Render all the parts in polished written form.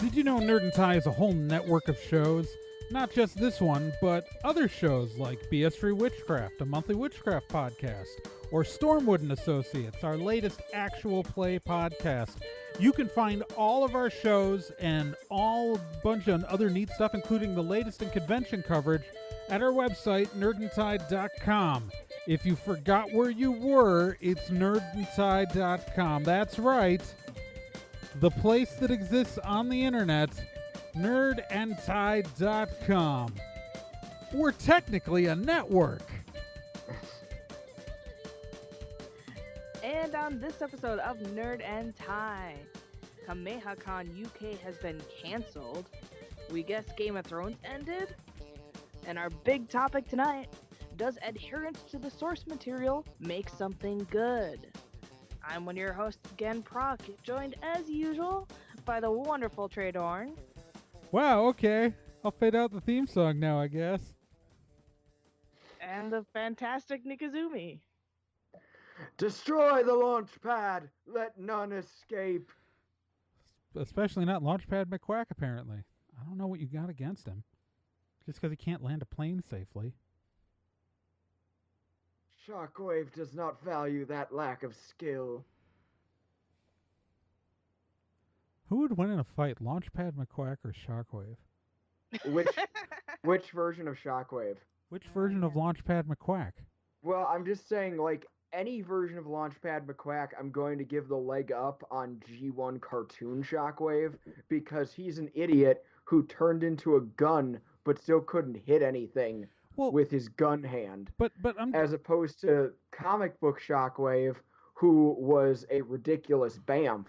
Did you know Nerd and Tie is a whole network of shows? Not just this one, but other shows like BS3 Witchcraft, a monthly witchcraft podcast, or Stormwood and Associates, our latest actual play podcast. You can find all of our shows and all bunch of other neat stuff, including the latest in convention coverage, at our website, nerdandtie.com. If you forgot where you were, it's nerdandtie.com. That's right. The place that exists on the internet, nerdandtie.com. We're technically a network. And on this episode of Nerd and Tie, Kameha Con UK has been cancelled. We guess Game of Thrones ended. And our big topic tonight, does adherence to the source material make something good? I'm one of your hosts again, Proc, joined as usual by the wonderful Tradorn. Wow, okay. I'll fade out the theme song now, I guess. And the fantastic Nikazumi. Destroy the launch pad! Let none escape! Especially not Launchpad McQuack, apparently. I don't know what you got against him. Just because he can't land a plane safely. Shockwave does not value that lack of skill. Who would win in a fight, Launchpad McQuack or Shockwave? Which version of Shockwave? Which version of Launchpad McQuack? Well, I'm just saying, like, any version of Launchpad McQuack, I'm going to give the leg up on G1 cartoon Shockwave, because he's an idiot who turned into a gun but still couldn't hit anything with his gun hand. But I'm as opposed to comic book Shockwave, who was a ridiculous bamf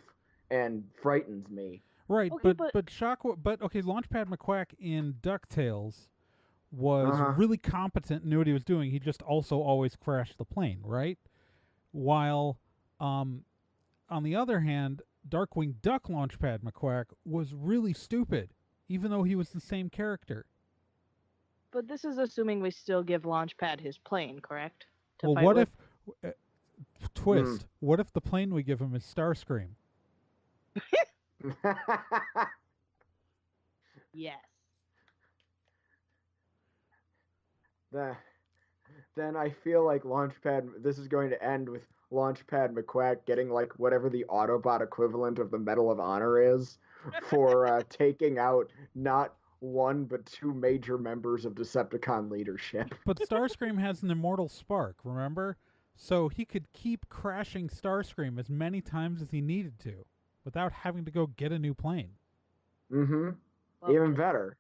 and frightens me. Right, Okay, but Shockwave, but okay, Launchpad McQuack in DuckTales was really competent, knew what he was doing. He just also always crashed the plane, right? While, on the other hand, Darkwing Duck Launchpad McQuack was really stupid, even though he was the same character. But this is assuming we still give Launchpad his plane, correct? Well, what if... twist. What if the plane we give him is Starscream? Yes. Then I feel like Launchpad... This is going to end with Launchpad McQuack getting, like, whatever the Autobot equivalent of the Medal of Honor is for taking out not one but two major members of Decepticon leadership. But Starscream has an immortal spark, remember? So he could keep crashing Starscream as many times as he needed to without having to go get a new plane. Mm-hmm. Even better.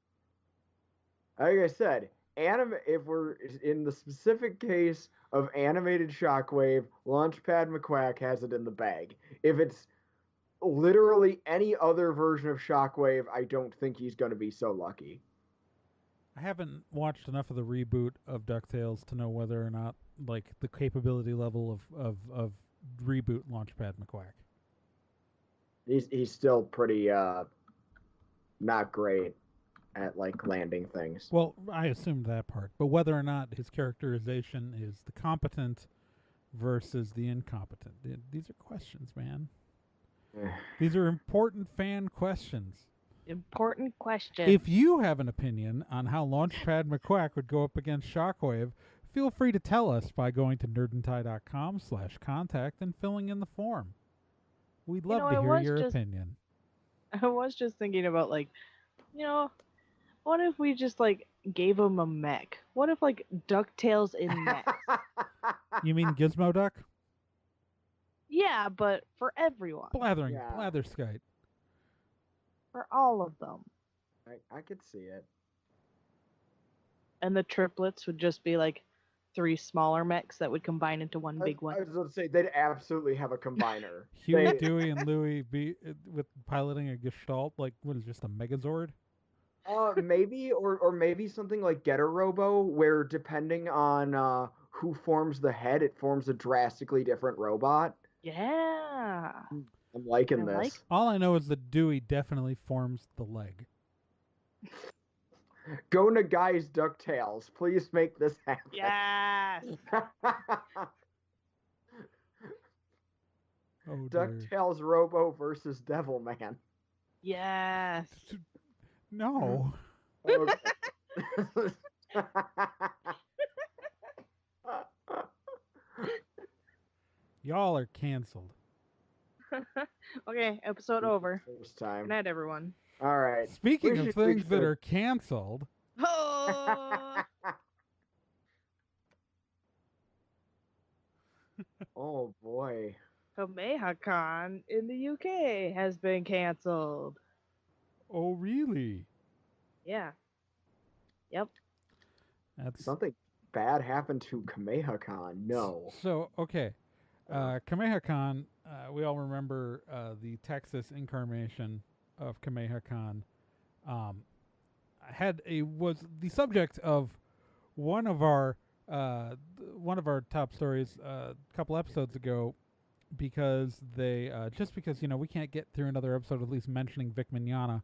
Like I said, if we're in the specific case of animated Shockwave, Launchpad McQuack has it in the bag. If it's literally any other version of Shockwave, I don't think he's going to be so lucky. I haven't watched enough of the reboot of DuckTales to know whether or not, like, the capability level of reboot Launchpad McQuack. He's still pretty not great at, like, landing things. Well, I assumed that part. But whether or not his characterization is the competent versus the incompetent, these are questions, man. These are important fan questions. Important question. If you have an opinion on how Launchpad McQuack would go up against Shockwave, feel free to tell us by going to nerdandtie.com/contact and filling in the form. We'd love to hear your opinion. I was just thinking about, like, what if we just, like, gave him a mech? What if, like, DuckTales in mechs? You mean Gizmo Duck? Yeah, but for everyone. Blatherskite. For all of them. I could see it. And the triplets would just be, like, 3 smaller mechs that would combine into one big one. I was going to say, they'd absolutely have a combiner. Huey, Dewey, and Louie with piloting a Gestalt, like, what is just a Megazord? Maybe, or maybe something like Getter Robo, where depending on who forms the head, it forms a drastically different robot. Yeah. I'm liking this. All I know is that Dewey definitely forms the leg. Go Nagai's DuckTales. Please make this happen. Yes. Oh, DuckTales Robo versus Devilman. Yes. No. Okay. Y'all are canceled. Okay, episode over. First Good time. night, everyone. All right. Speaking of We things that should- are canceled, Oh, Oh boy. Kameha Con in the UK has been canceled. oh really? Yeah. Yep. That's Something bad happened to Kameha Con. No. so okay. Kameha Con, we all remember the Texas incarnation of Kameha Con. Um, was the subject of one of our top stories a couple episodes ago, because they just because we can't get through another episode at least mentioning Vic Mignogna.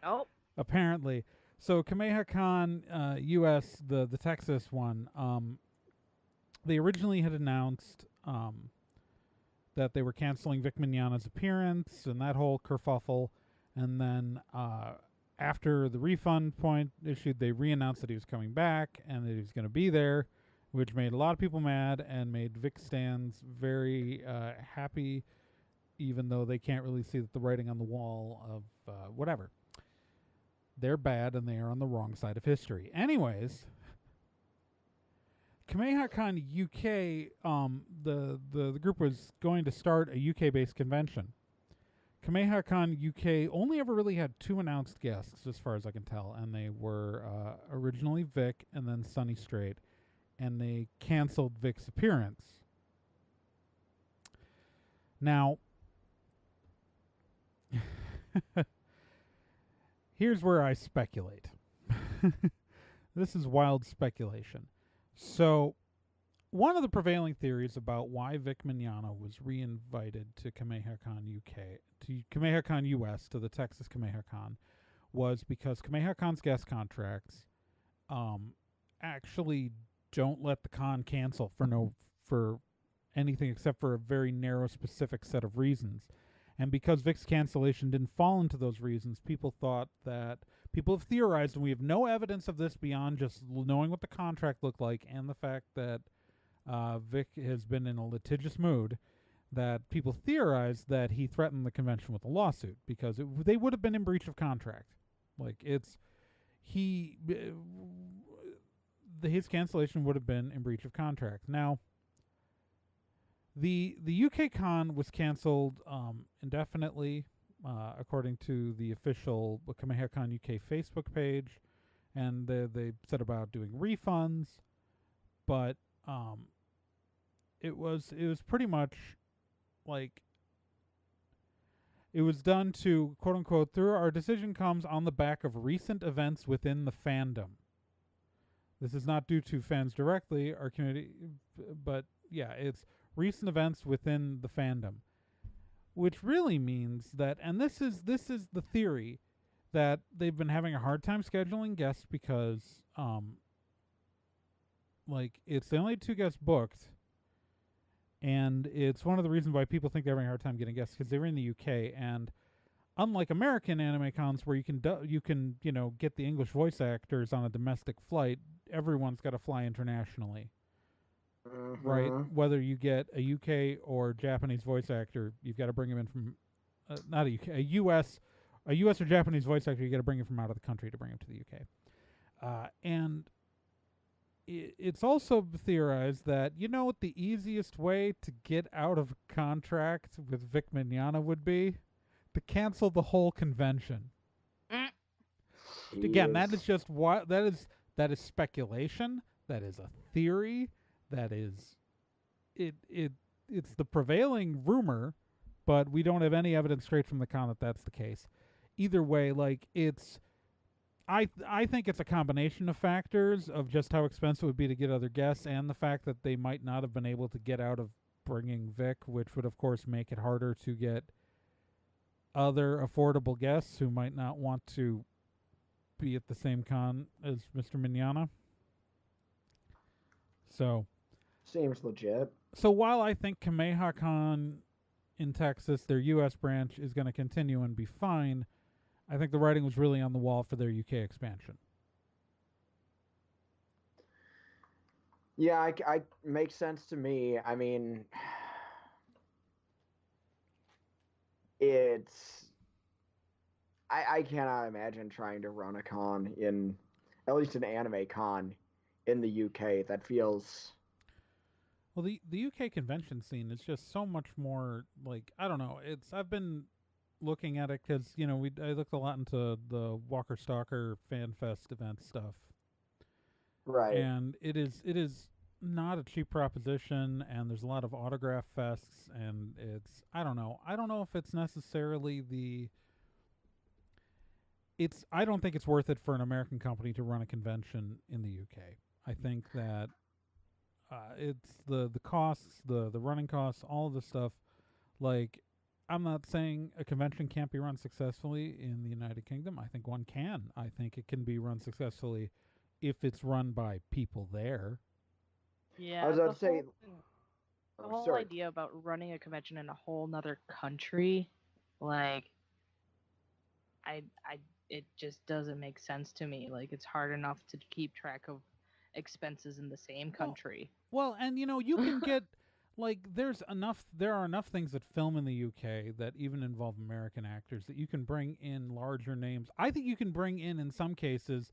Nope. Apparently, so Kameha Con U.S. the Texas one. They originally had announced that they were canceling Vic Mignogna's appearance and that whole kerfuffle, and then after the refund point issued, they re-announced that he was coming back and that he was going to be there, which made a lot of people mad and made Vic stands very happy, even though they can't really see the writing on the wall of whatever. They're bad and they are on the wrong side of history. Anyways, Kameha Con UK, the group was going to start a UK-based convention. Kameha Con UK only ever really had 2 announced guests, as far as I can tell, and they were originally Vic and then Sonny Strait, and they canceled Vic's appearance. Now, here's where I speculate. This is wild speculation. So, one of the prevailing theories about why Vic Mignogna was re-invited to Kameha Con UK, to Kameha Con US, to the Texas Kameha Con, was because Kameha Con's guest contracts actually don't let the con cancel for anything except for a very narrow, specific set of reasons. And because Vic's cancellation didn't fall into those reasons, people have theorized, and we have no evidence of this beyond just knowing what the contract looked like and the fact that Vic has been in a litigious mood, that people theorized that he threatened the convention with a lawsuit because they would have been in breach of contract. Like, his cancellation would have been in breach of contract. Now, the UK con was canceled indefinitely, according to the official Kameha Con UK Facebook page, and they said about doing refunds, but it was pretty much like it was done to, quote unquote, through our decision comes on the back of recent events within the fandom. This is not due to fans directly, our community, but yeah, it's recent events within the fandom, which really means that, and this is the theory, that they've been having a hard time scheduling guests because like, it's the only 2 guests booked, and it's one of the reasons why people think they're having a hard time getting guests, because they were in the UK, and unlike American anime cons where you can get the English voice actors on a domestic flight, everyone's got to fly internationally. Mm-hmm. Right? Whether you get a UK or Japanese voice actor, you've got to bring him in from not a UK, a US or Japanese voice actor. You got to bring him from out of the country to bring him to the UK. And it's also theorized that what the easiest way to get out of contract with Vic Mignogna would be to cancel the whole convention. Again, that is just that is speculation. That is a theory. That is it's the prevailing rumor, but we don't have any evidence straight from the con that that's the case. Either way, like, I think it's a combination of factors of just how expensive it would be to get other guests and the fact that they might not have been able to get out of bringing Vic, which would of course make it harder to get other affordable guests who might not want to be at the same con as Mr. Mignogna. So seems legit. So while I think Kameha Con in Texas, their U.S. branch is going to continue and be fine. I think the writing was really on the wall for their UK expansion. Yeah, I makes sense to me. I mean, it's I cannot imagine trying to run a con in, at least an anime con, in the UK. That feels. Well, the UK convention scene is just so much more like, I don't know. I've been looking at it because I looked a lot into the Walker Stalker Fan Fest event stuff, Right. and it is not a cheap proposition, and there's a lot of autograph fests, and I don't know if it's necessarily I don't think it's worth it for an American company to run a convention in the UK. I think that it's the costs, the running costs, all of the stuff. Like, I'm not saying a convention can't be run successfully in the United Kingdom. I think one can. I think it can be run successfully if it's run by people there. I Yeah, was about to say. the Oh, whole sorry. idea about running a convention in a whole nother country, like, I, it just doesn't make sense to me. Like, it's hard enough to keep track of expenses in the same country. Well, and you can get like there are enough things that film in the UK that even involve American actors that you can bring in larger names. I think you can bring in some cases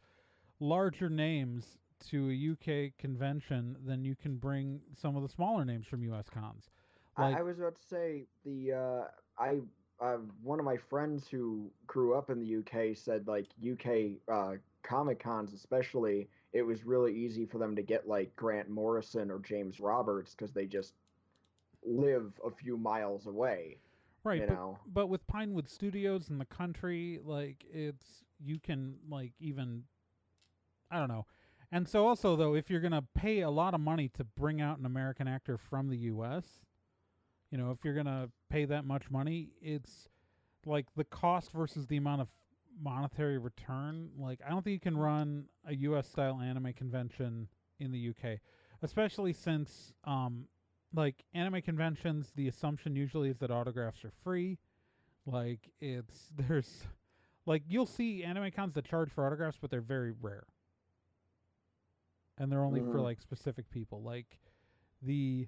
larger names to a UK convention than you can bring some of the smaller names from US cons. Like, I was about to say I one of my friends who grew up in the UK said like UK Comic Cons especially, it was really easy for them to get like Grant Morrison or James Roberts because they just live a few miles away, right, you know. but with Pinewood Studios in the country, like, you can, like, even, I don't know. And so also, though, if you're going to pay a lot of money to bring out an American actor from the US, if you're going to pay that much money, it's like the cost versus the amount of monetary return. Like, I don't think you can run a US style anime convention in the UK, especially since like, anime conventions, the assumption usually is that autographs are free. Like, there's like, you'll see anime cons that charge for autographs, but they're very rare, and they're only for Hmm. like specific people. Like, the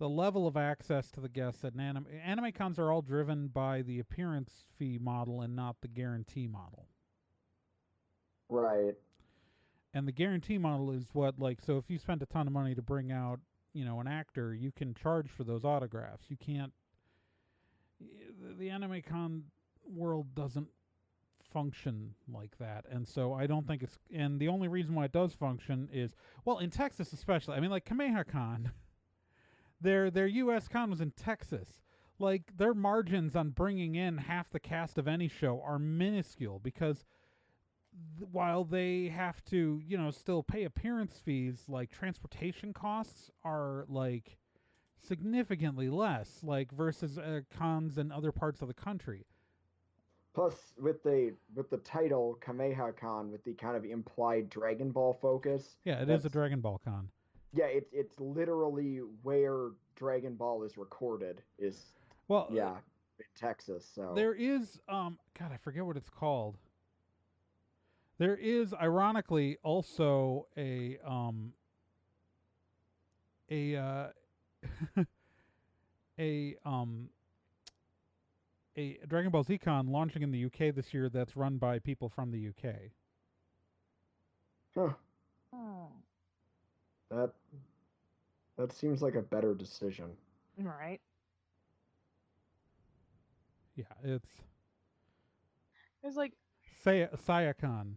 level of access to the guests at anime cons are all driven by the appearance fee model and not the guarantee model. Right. And the guarantee model is what, like, so if you spend a ton of money to bring out, an actor, you can charge for those autographs. You can't. The anime con world doesn't function like that, and so I don't think it's. And the only reason why it does function is, well, in Texas especially. I mean, like Kameha Con, their U.S. con was in Texas. Like, their margins on bringing in half the cast of any show are minuscule because while they have to, still pay appearance fees, like, transportation costs are, like, significantly less, like, versus cons in other parts of the country. Plus, with the title Kameha Con, with the kind of implied Dragon Ball focus, Yeah, it is a that's Dragon Ball con. yeah, it's literally where Dragon Ball is recorded is Well, yeah in Texas. So there is God, I forget what it's called. There is, ironically, also a a a Dragon Ball Z Con launching in the UK this year that's run by people from the UK. huh, Oh, that that seems like a better decision. right. Yeah, it's It's like, Sayacon.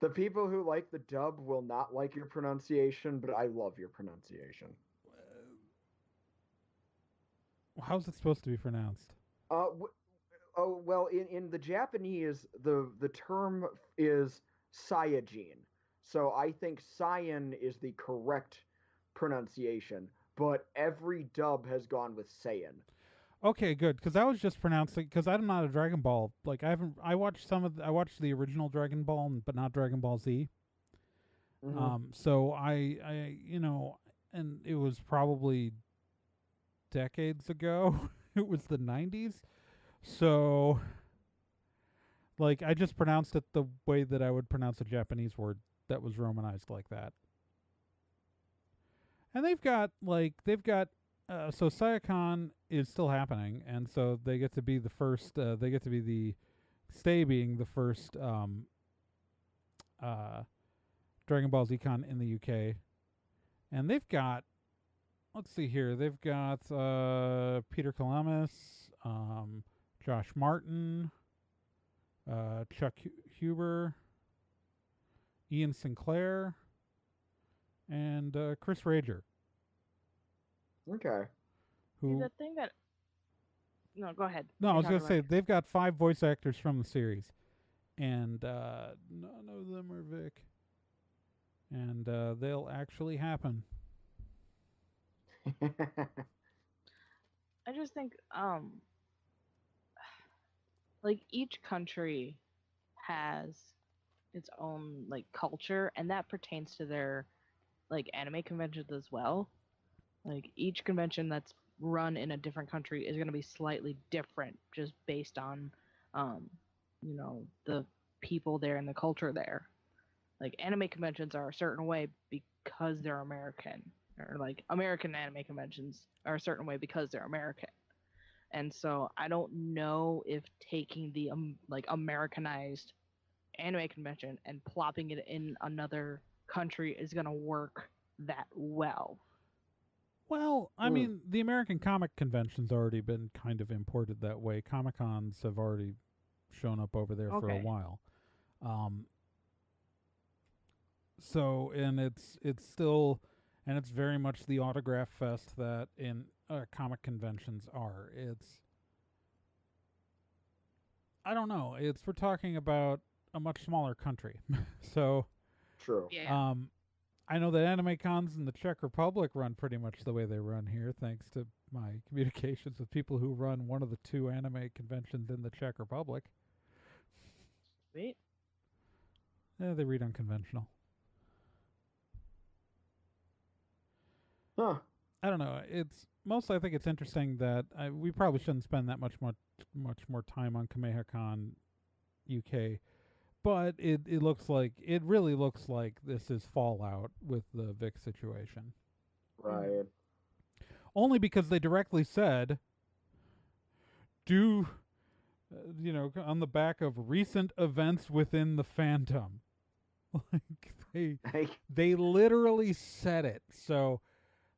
The people who like the dub will not like your pronunciation, but I love your pronunciation. How's it supposed to be pronounced? W- oh well, in the Japanese, the term is Saiyajin, so I think Saiyan is the correct pronunciation, but every dub has gone with Saiyan. Okay, good. Because I was just pronouncing. Because I'm not a Dragon Ball. Like, I haven't. I watched I watched the original Dragon Ball, but not Dragon Ball Z. Hmm. So I and it was probably decades ago. It was the 90s. So, like, I just pronounced it the way that I would pronounce a Japanese word that was romanized like that. And so Sayacon is still happening, and so they get to be the first, Stay being the first, Dragon Ball Z Con in the UK. And they've got, let's see here, they've got, Peter Kalamis, Josh Martin, Chuck Huber, Ian Sinclair, and Chris Rager. Okay. See, the thing that... No, go ahead. No, I was going to say, yours. they've got 5 voice actors from the series. And none of them are Vic. And they'll actually happen. I just think, like, each country has its own, like, culture, and that pertains to their, like, anime conventions as well. Like, each convention that's run in a different country is going to be slightly different just based on, the people there and the culture there. Like, anime conventions are a certain way because they're American. Or, like, American anime conventions are a certain way because they're American. And so I don't know if taking the, like, Americanized anime convention and plopping it in another country is going to work that well. Well, I mean, the American comic convention's already been kind of imported that way. Comic-Cons have already shown up over there for a while. So, and it's still, and it's very much the autograph fest that in comic conventions are. It's, I don't know, we're talking about a much smaller country. So, True. Yeah. I know that anime cons in the Czech Republic run pretty much the way they run here, thanks to my communications with people who run one of the 2 anime conventions in the Czech Republic. Sweet. Yeah, they read unconventional. Huh. I don't know. It's mostly, I think it's interesting that we probably shouldn't spend that much more time on Kameha Con UK, but it really looks like this is fallout with the Vic situation. Right. Only because they directly said, on the back of recent events within the fandom. Like they literally said it. So,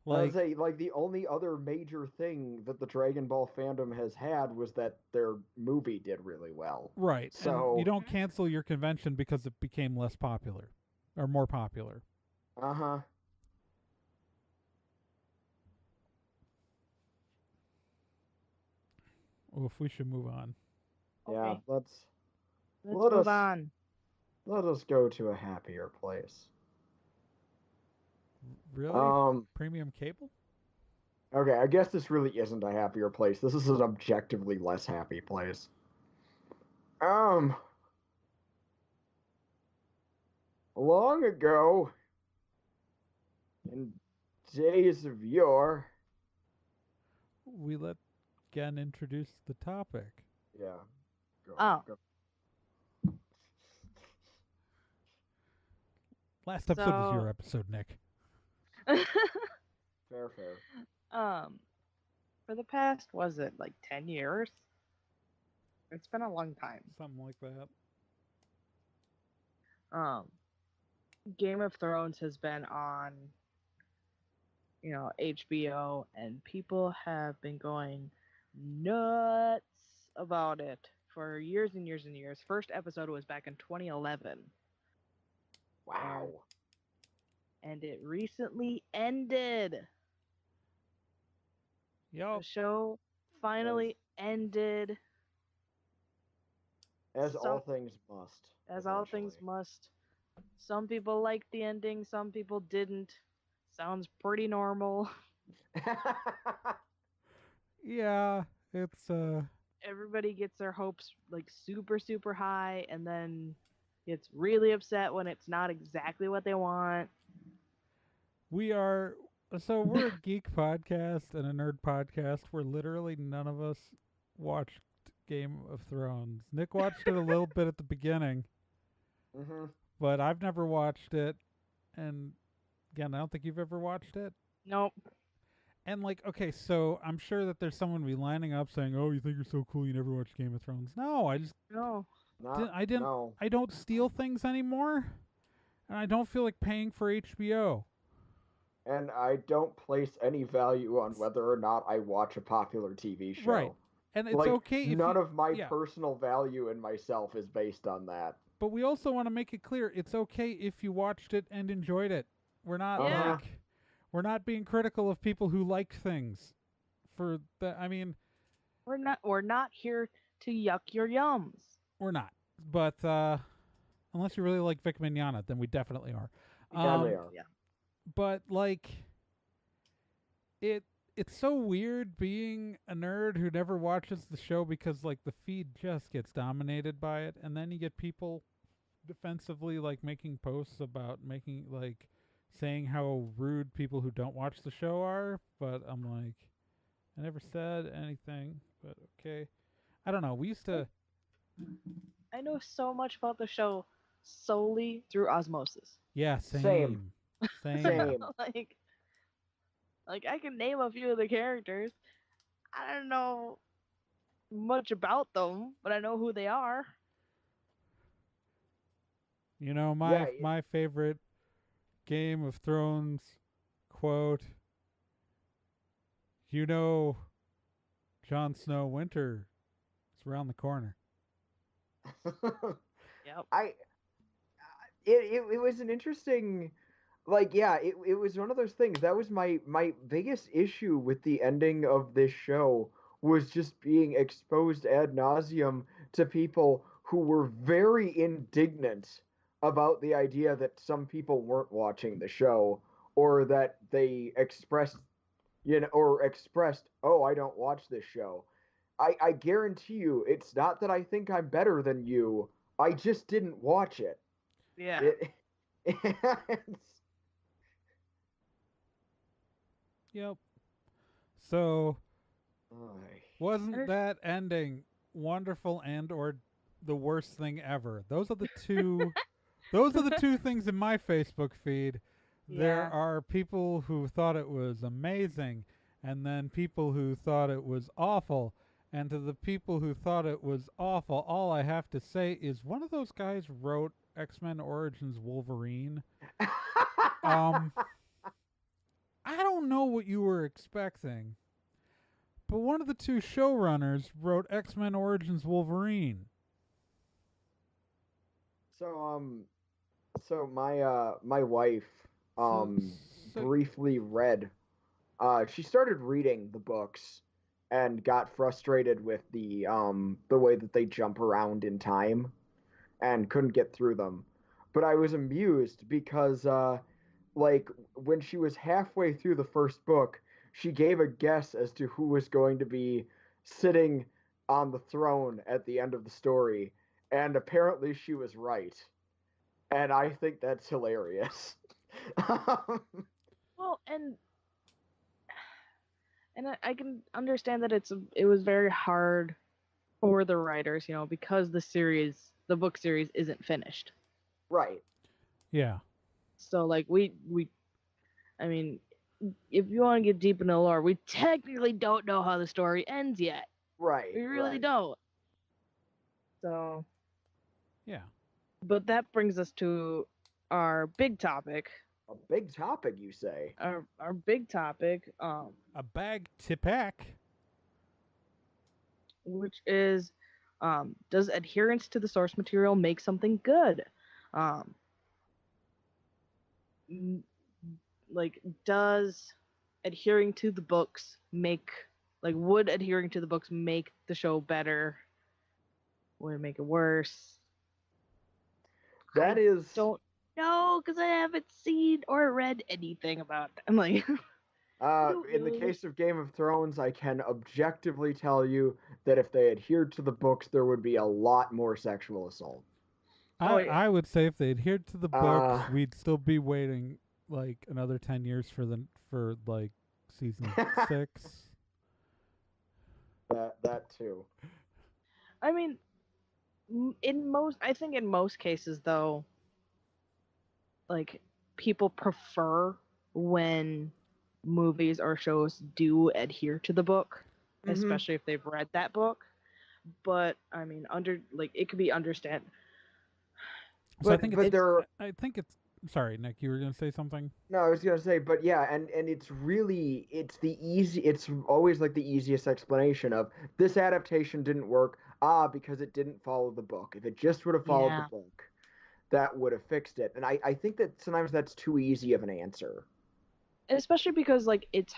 I would say, like, the only other major thing that the Dragon Ball fandom has had was that their movie did really well. Right. So and you don't cancel your convention because it became less popular or more popular. Uh-huh. Oof, we should move on. Yeah, Okay. let's move on. Let us go to a happier place. Really? Premium cable? Okay, I guess this really isn't a happier place. This is an objectively less happy place. Long ago, in days of yore, we let Gen introduce the topic. Yeah. Go. Last episode was your episode, Nick. Fair. For the past, was it like 10 years? It's been a long time. Something like that. Game of Thrones has been on, HBO, and people have been going nuts about it for years and years and years. First episode was back in 2011. Wow. And it recently ended. Yep. The show finally ended. As all things must. As all things must. Some people liked the ending, some people didn't. Sounds pretty normal. Yeah, it's Everybody gets their hopes like super, super high and then gets really upset when it's not exactly what they want. We are So we're a geek podcast and a nerd podcast where literally none of us watched Game of Thrones. Nick watched it a little bit at the beginning, Hmm. but I've never watched it. And again, I don't think you've ever watched it. Nope. And like, okay, so I'm sure that there's someone be lining up saying, "Oh, you think you're so cool? You never watched Game of Thrones?" No, I just No. Not, didn't. no. I don't steal things anymore, and I don't feel like paying for HBO. And I don't place any value on whether or not I watch a popular TV Right. show. And it's Like, okay if none you, of my yeah. personal value in myself is based on that. But we also want to make it clear it's okay if you watched it and enjoyed it. We're not Yeah. like we're not being critical of people who liked things. For the, I mean, We're not here to yuck your yums. we're not. But unless you really like Vic Mignogna, then we definitely are. Yeah, they are. Yeah. But like it it's so weird being a nerd who never watches the show because like the feed just gets dominated by it, and then you get people defensively like making posts about making like saying how rude people who don't watch the show are, but I'm like I never said anything, but okay. I don't know. We used to I know so much about the show solely through osmosis. yeah, Same. same. Same. Same. like I can name a few of the characters. I don't know much about them, but I know who they are. You know, Yeah, my favorite Game of Thrones quote, you know, Jon Snow winter is around the corner. Yep. It was an interesting, like, yeah, it was one of those things. That was my biggest issue with the ending of this show, was just being exposed ad nauseum to people who were very indignant about the idea that some people weren't watching the show, or that they expressed, oh, I don't watch this show. I guarantee you, it's not that I think I'm better than you. I just didn't watch it. Yeah. It's, Yep. So Ay. wasn't that ending wonderful and or the worst thing ever? Those are the two those are the two things in my Facebook feed. There Yeah. are people who thought it was amazing, and then people who thought it was awful. And to the people who thought it was awful, all I have to say is one of those guys wrote X-Men Origins Wolverine. Um, I don't know what you were expecting, but one of the two showrunners wrote X-Men Origins Wolverine. so my wife So, so briefly read, she started reading the books and got frustrated with the way that they jump around in time and couldn't get through them. But I was amused because like, when she was halfway through the first book, she gave a guess as to who was going to be sitting on the throne at the end of the story, and apparently she was right. And I think that's hilarious. Well, and I can understand that it was very hard for the writers, because the book series isn't finished. Right. yeah, So like I mean, if you want to get deep into the lore, we technically don't know how the story ends yet. Right. We really right. don't. So, yeah. but that brings us to our big topic. A big topic, you say? Our big topic, A bag to pack. which is, does adherence to the source material make something good? Like, does adhering to the books would adhering to the books make the show better? Would it make it worse? That I is. don't know, because I haven't seen or read anything about it. I'm like, In the case of Game of Thrones, I can objectively tell you that if they adhered to the books, there would be a lot more sexual assault. Oh, yeah. I would say if they adhered to the books, we'd still be waiting like another 10 years for like season 6. That too. I mean, I think in most cases though, like people prefer when movies or shows do adhere to the book, especially if they've read that book. But I mean, it could be understand. So But I think it's sorry, Nick, you were going to say something? no, I was gonna say, but yeah, and it's really it's always like the easiest explanation of this adaptation didn't work because it didn't follow the book. If it just would have followed the Yeah. book, that would have fixed it. And I think that sometimes that's too easy of an answer. Especially because like it's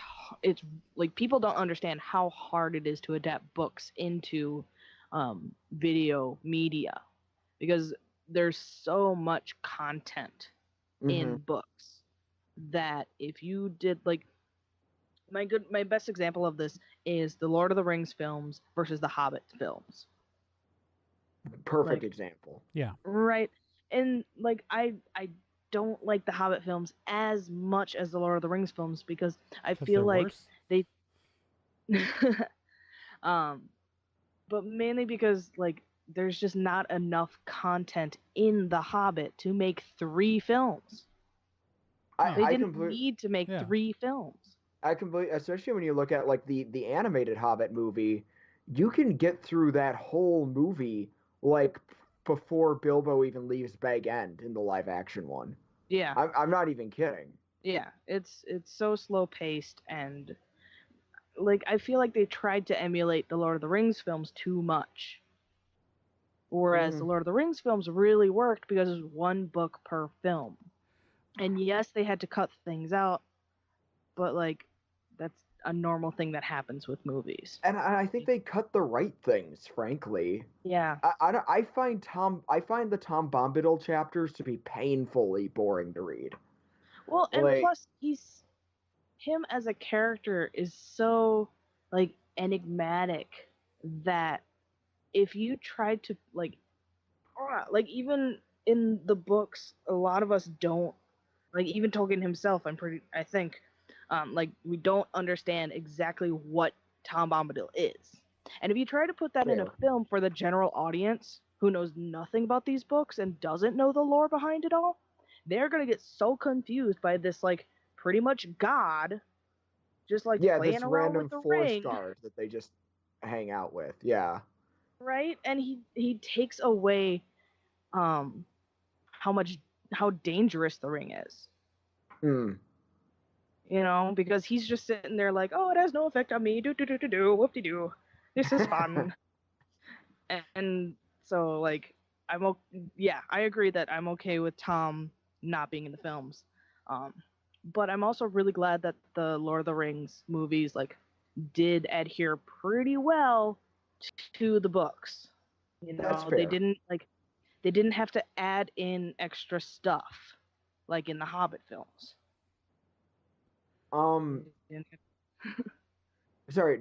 like people don't understand how hard it is to adapt books into video media, because there's so much content in books that if you did like my best example of this is the Lord of the Rings films versus the Hobbit films. Perfect Like, example. Yeah. right. And like I don't like the Hobbit films as much as the Lord of the Rings films because I feel like worse? they but mainly because like there's just not enough content in the Hobbit to make 3 films. They didn't need to make 3 films. I completely, especially when you look at like the animated Hobbit movie, you can get through that whole movie like before Bilbo even leaves Bag End in the live action one. Yeah. I'm not even kidding. Yeah, it's so slow paced, and like I feel like they tried to emulate the Lord of the Rings films too much. Whereas the Lord of the Rings films really worked because it was 1 book per film. And yes, they had to cut things out, but like that's a normal thing that happens with movies. And I think they cut the right things, frankly. Yeah. I find the Tom Bombadil chapters to be painfully boring to read. Well, and plus him as a character is so like enigmatic that if you tried to like even in the books, a lot of us don't, like even Tolkien himself, I think like we don't understand exactly what Tom Bombadil is. And if you try to put that in a film for the general audience who knows nothing about these books and doesn't know the lore behind it all, they're going to get so confused by this like pretty much god just like playing this around with random the forest ring, guard that they just hang out with. Yeah. right? And he takes away um how dangerous the ring is. You know, because he's just sitting there like, oh, it has no effect on me, whoop de doo, this is fun. And so like I agree that I'm okay with Tom not being in the films, but I'm also really glad that the Lord of the Rings movies like did adhere pretty well to the books. You know, That's fair. they didn't have to add in extra stuff like in the Hobbit films. Sorry.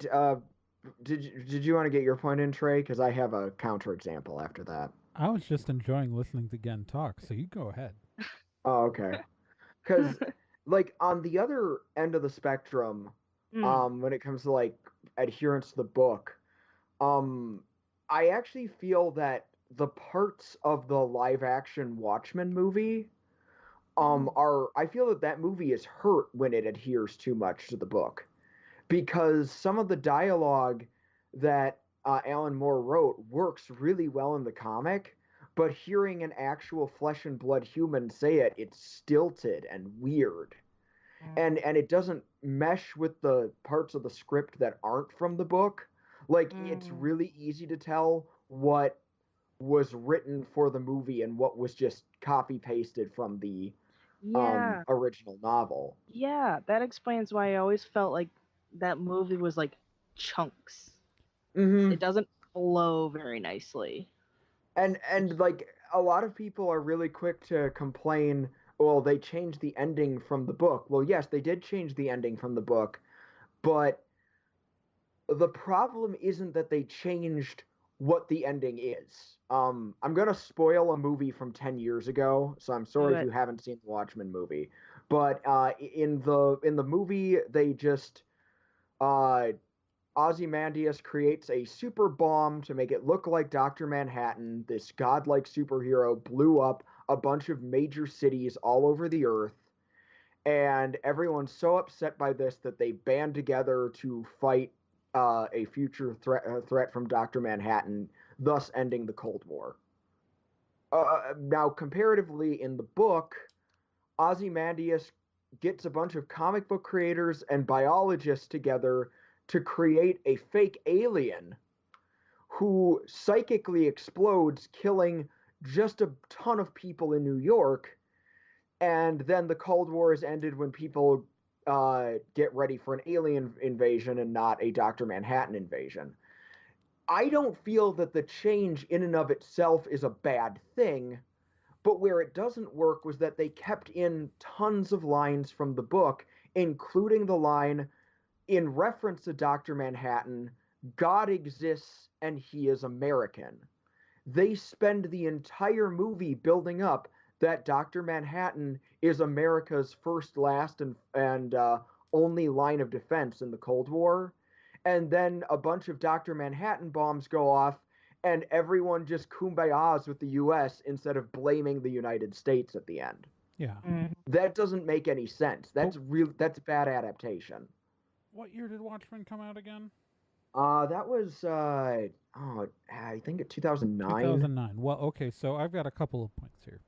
Did you want to get your point in, Trey? Because I have a counterexample after that. I was just enjoying listening to Gen talk, so you go ahead. Oh, okay. Because like on the other end of the spectrum, when it comes to like adherence to the book, I actually feel that the parts of the live action Watchmen movie I feel that movie is hurt when it adheres too much to the book, because some of the dialogue that Alan Moore wrote works really well in the comic, but hearing an actual flesh and blood human say it, it's stilted and weird. And it doesn't mesh with the parts of the script that aren't from the book. Like it's really easy to tell what was written for the movie and what was just copy pasted from the original novel. Yeah, that explains why I always felt like that movie was like chunks. It doesn't flow very nicely. And like a lot of people are really quick to complain, well, they changed the ending from the book. Well, yes, they did change the ending from the book, but the problem isn't that they changed what the ending is. I'm gonna spoil a movie from 10 years ago, so I'm sorry if you haven't seen the Watchmen movie. But in the movie, they just Ozymandias creates a super bomb to make it look like Dr. Manhattan. This godlike superhero blew up a bunch of major cities all over the earth, and everyone's so upset by this that they band together to fight a future threat from Dr. Manhattan, thus ending the Cold War. Now, comparatively, in the book, Ozymandias gets a bunch of comic book creators and biologists together to create a fake alien who psychically explodes, killing just a ton of people in New York. And then the Cold War is ended when people get ready for an alien invasion and not a Dr. Manhattan invasion. I don't feel that the change in and of itself is a bad thing, but where it doesn't work was that they kept in tons of lines from the book, including the line, in reference to Dr. Manhattan, God exists and he is American. They spend the entire movie building up that Dr. Manhattan is America's first, last, and only line of defense in the Cold War. And then a bunch of Dr. Manhattan bombs go off, and everyone just kumbayas with the U.S. instead of blaming the United States at the end. Yeah. That doesn't make any sense. That's that's bad adaptation. What year did Watchmen come out again? That was I think 2009. 2009. Well, okay, so I've got a couple of points here.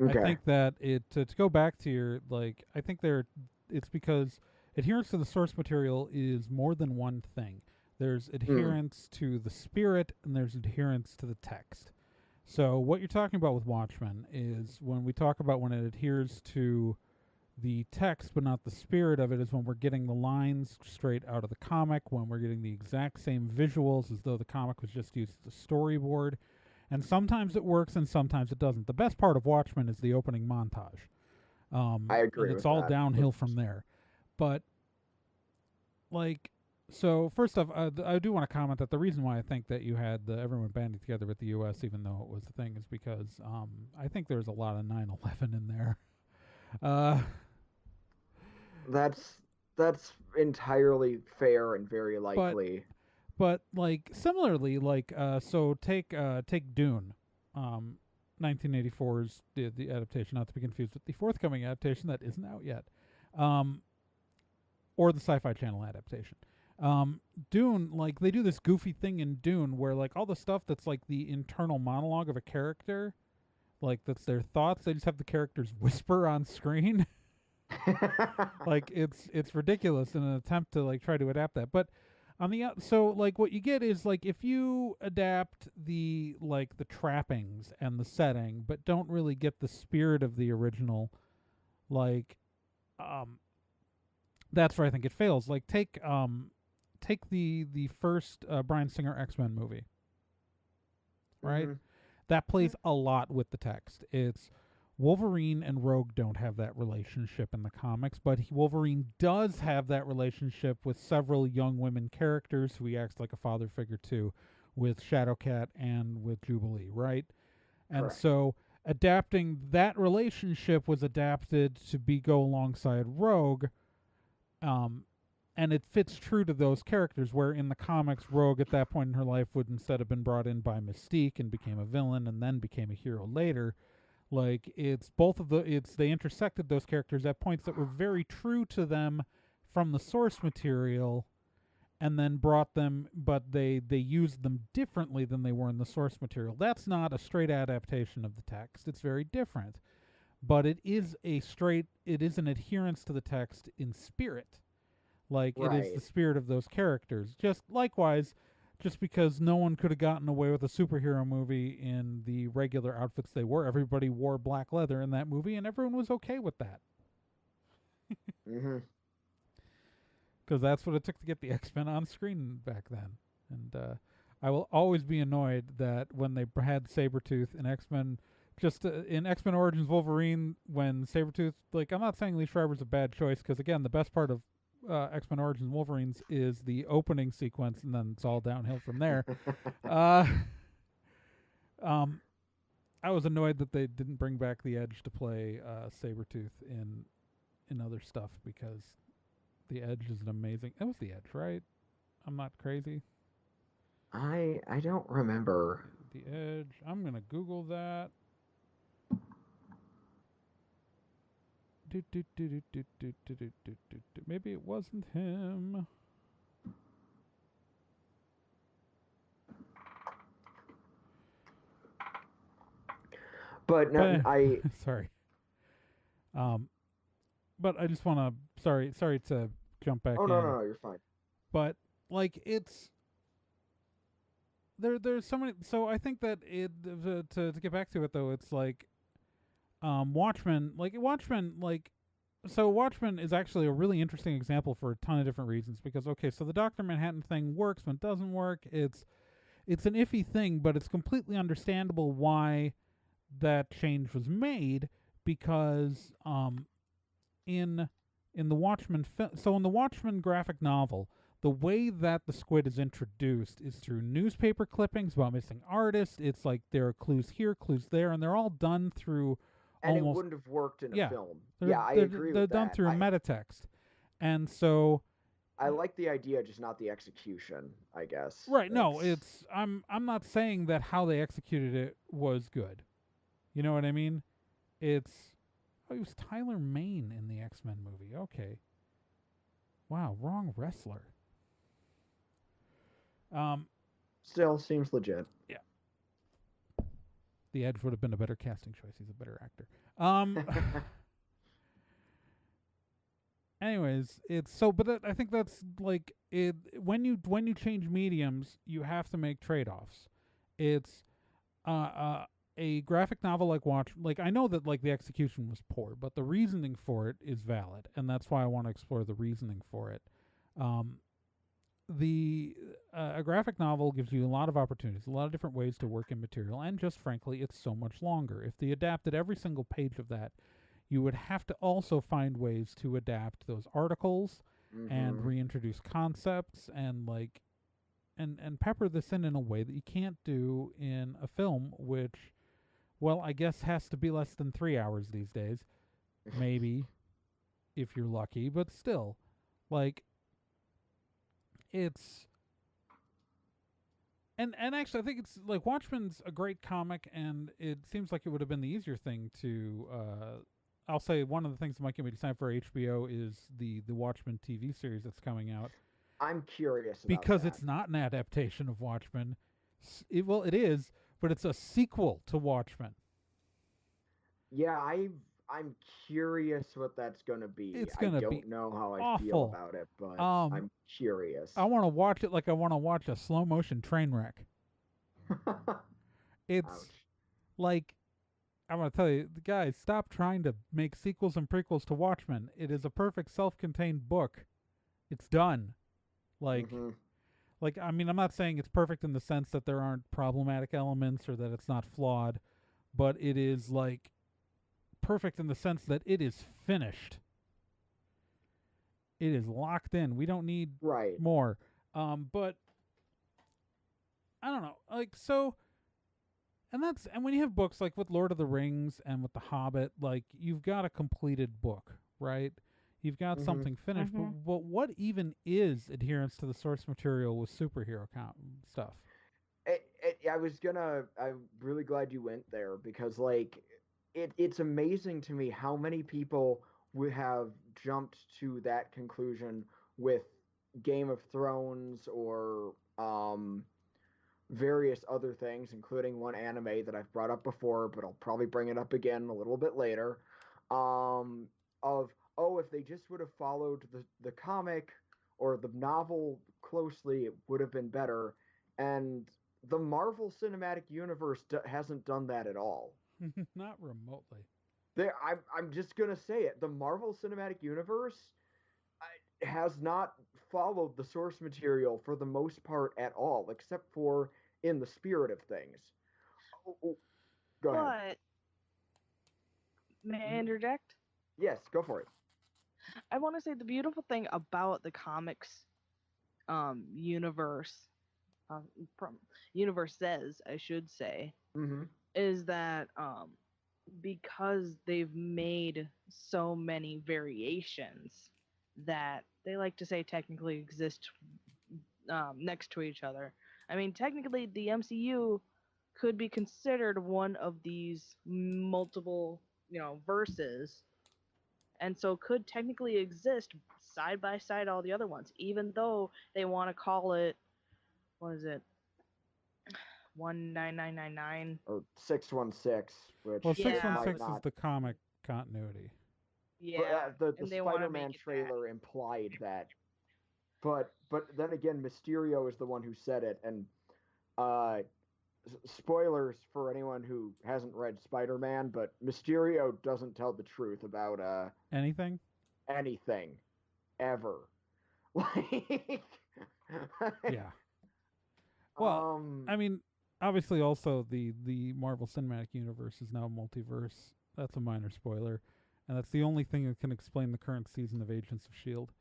Okay. I think that to go back to your I think it's because adherence to the source material is more than one thing. There's adherence to the spirit and there's adherence to the text. So what you're talking about with Watchmen is when we talk about when it adheres to the text but not the spirit of it is when we're getting the lines straight out of the comic, when we're getting the exact same visuals as though the comic was just used as a storyboard. And sometimes it works and sometimes it doesn't. The best part of Watchmen is the opening montage. I agree. And it's all downhill from there. But, so first off, I do want to comment that the reason why I think that you had everyone banding together with the U.S., even though it was the thing, is because I think there's a lot of 9/11 in there. That's entirely fair and very likely. But similarly, so take Dune, 1984's the adaptation, not to be confused with the forthcoming adaptation that isn't out yet, or the Sci-Fi Channel adaptation. Dune, they do this goofy thing in Dune where all the stuff that's the internal monologue of a character, that's their thoughts, they just have the characters whisper on screen. It's ridiculous in an attempt to try to adapt that. But on the what you get is if you adapt the the trappings and the setting but don't really get the spirit of the original, that's where I think it fails. Take the first Bryan Singer X-Men movie, right? That plays a lot with the text. It's Wolverine and Rogue don't have that relationship in the comics, but Wolverine does have that relationship with several young women characters who he acts like a father figure to, with Shadowcat and with Jubilee, right? And Correct. So adapting that relationship was adapted to go alongside Rogue, and it fits true to those characters, where in the comics, Rogue at that point in her life would instead have been brought in by Mystique and became a villain and then became a hero later. It's both of they intersected those characters at points that were very true to them from the source material, and then brought them, but they used them differently than they were in the source material. That's not a straight adaptation of the text. It's very different. But it is an adherence to the text in spirit. Right. It is the spirit of those characters. Just likewise, just because no one could have gotten away with a superhero movie in the regular outfits they wore, everybody wore black leather in that movie, and everyone was okay with that. Because that's what it took to get the X-Men on screen back then. And I will always be annoyed that when they had Sabretooth in X-Men, in X-Men Origins Wolverine, when Sabretooth, I'm not saying Lee Schreiber's a bad choice, because again, the best part of X-Men Origins Wolverines is the opening sequence, and then it's all downhill from there. I was annoyed that they didn't bring back the Edge to play Sabretooth in in other stuff because The Edge is an amazing. It was The Edge, right? I'm not crazy. I don't remember. The Edge. I'm gonna Google that. Maybe it wasn't him. But no, sorry. But I just want to. Sorry to jump back Oh in. no, you're fine. But like it's there's so many. So I think that to get back to it though, it's like Watchmen. So Watchmen is actually a really interesting example for a ton of different reasons because okay, so the Dr. Manhattan thing works when it doesn't work. It's an iffy thing, but it's completely understandable why that change was made because in the Watchmen so in the Watchmen graphic novel, the way that the squid is introduced is through newspaper clippings about missing artists. It's like there are clues here, clues there, and they're all done through And almost, it wouldn't have worked in a film. I they're, agree they're with done that. through metatext, and so I like the idea, just not the execution, I guess. right. No, it's I'm not saying that how they executed it was good. You know what I mean? It's oh, it was Tyler Mane in the X-Men movie. Okay. Wow, wrong wrestler. Still seems legit. Yeah. The Edge would have been a better casting choice. He's a better actor. Anyways, it's so, but I think that's like it. When you change mediums, you have to make trade-offs. It's a graphic novel like I know that like the execution was poor, but the reasoning for it is valid, and that's why I want to explore the reasoning for it. A graphic novel gives you a lot of opportunities, a lot of different ways to work in material, and just frankly, it's so much longer. If they adapted every single page of that, you would have to also find ways to adapt those articles and reintroduce concepts and like and pepper this in a way that you can't do in a film, which, well, I guess has to be less than 3 hours these days, maybe, if you're lucky, but still, like, it's and actually I think it's like Watchmen's a great comic, and it seems like it would have been the easier thing to I'll say one of the things that might get me to sign for HBO is the Watchmen TV series that's coming out. I'm curious about because that. it's not an adaptation of Watchmen. Well, it is, but it's a sequel to Watchmen. Yeah, I'm curious what that's gonna be. It's gonna I don't be know how I awful. feel about it, but I'm curious. I want to watch it like I want to watch a slow motion train wreck. It's Ouch. like I'm gonna tell you, guys, stop trying to make sequels and prequels to Watchmen. It is a perfect self-contained book. It's done. Like I mean, I'm not saying it's perfect in the sense that there aren't problematic elements or that it's not flawed, but it is like perfect in the sense that it is finished. It is locked in. We don't need more. But I don't know. Like so and when you have books like with Lord of the Rings and with The Hobbit, like you've got a completed book, right? You've got something finished, but what even is adherence to the source material with superhero stuff? I'm really glad you went there because, like, it's amazing to me how many people would have jumped to that conclusion with Game of Thrones or various other things, including one anime that I've brought up before, but I'll probably bring it up again a little bit later. Of if they just would have followed the comic or the novel closely, it would have been better. And the Marvel Cinematic Universe hasn't done that at all. Not remotely. I'm just gonna say it. The Marvel Cinematic Universe has not followed the source material for the most part at all, except for in the spirit of things. Go ahead. But may I interject? Yes, go for it. I want to say the beautiful thing about the comics universe, from universes, I should say, is that because they've made so many variations that they like to say technically exist next to each other. I mean, technically, the MCU could be considered one of these multiple, verses, and so could technically exist side by side all the other ones, even though they want to call it, what is it, 19999? Or 616, which Well, it Yeah, might 616 is not. the comic continuity. But yeah, the and they want to make Spider-Man it that. trailer implied that. But then again, Mysterio is the one who said it, and uh, spoilers for anyone who hasn't read Spider-Man, but Mysterio doesn't tell the truth about Anything? anything ever. Like, Yeah. Well, I mean, obviously, also the Marvel Cinematic Universe is now multiverse. That's a minor spoiler, and that's the only thing that can explain the current season of Agents of Shield.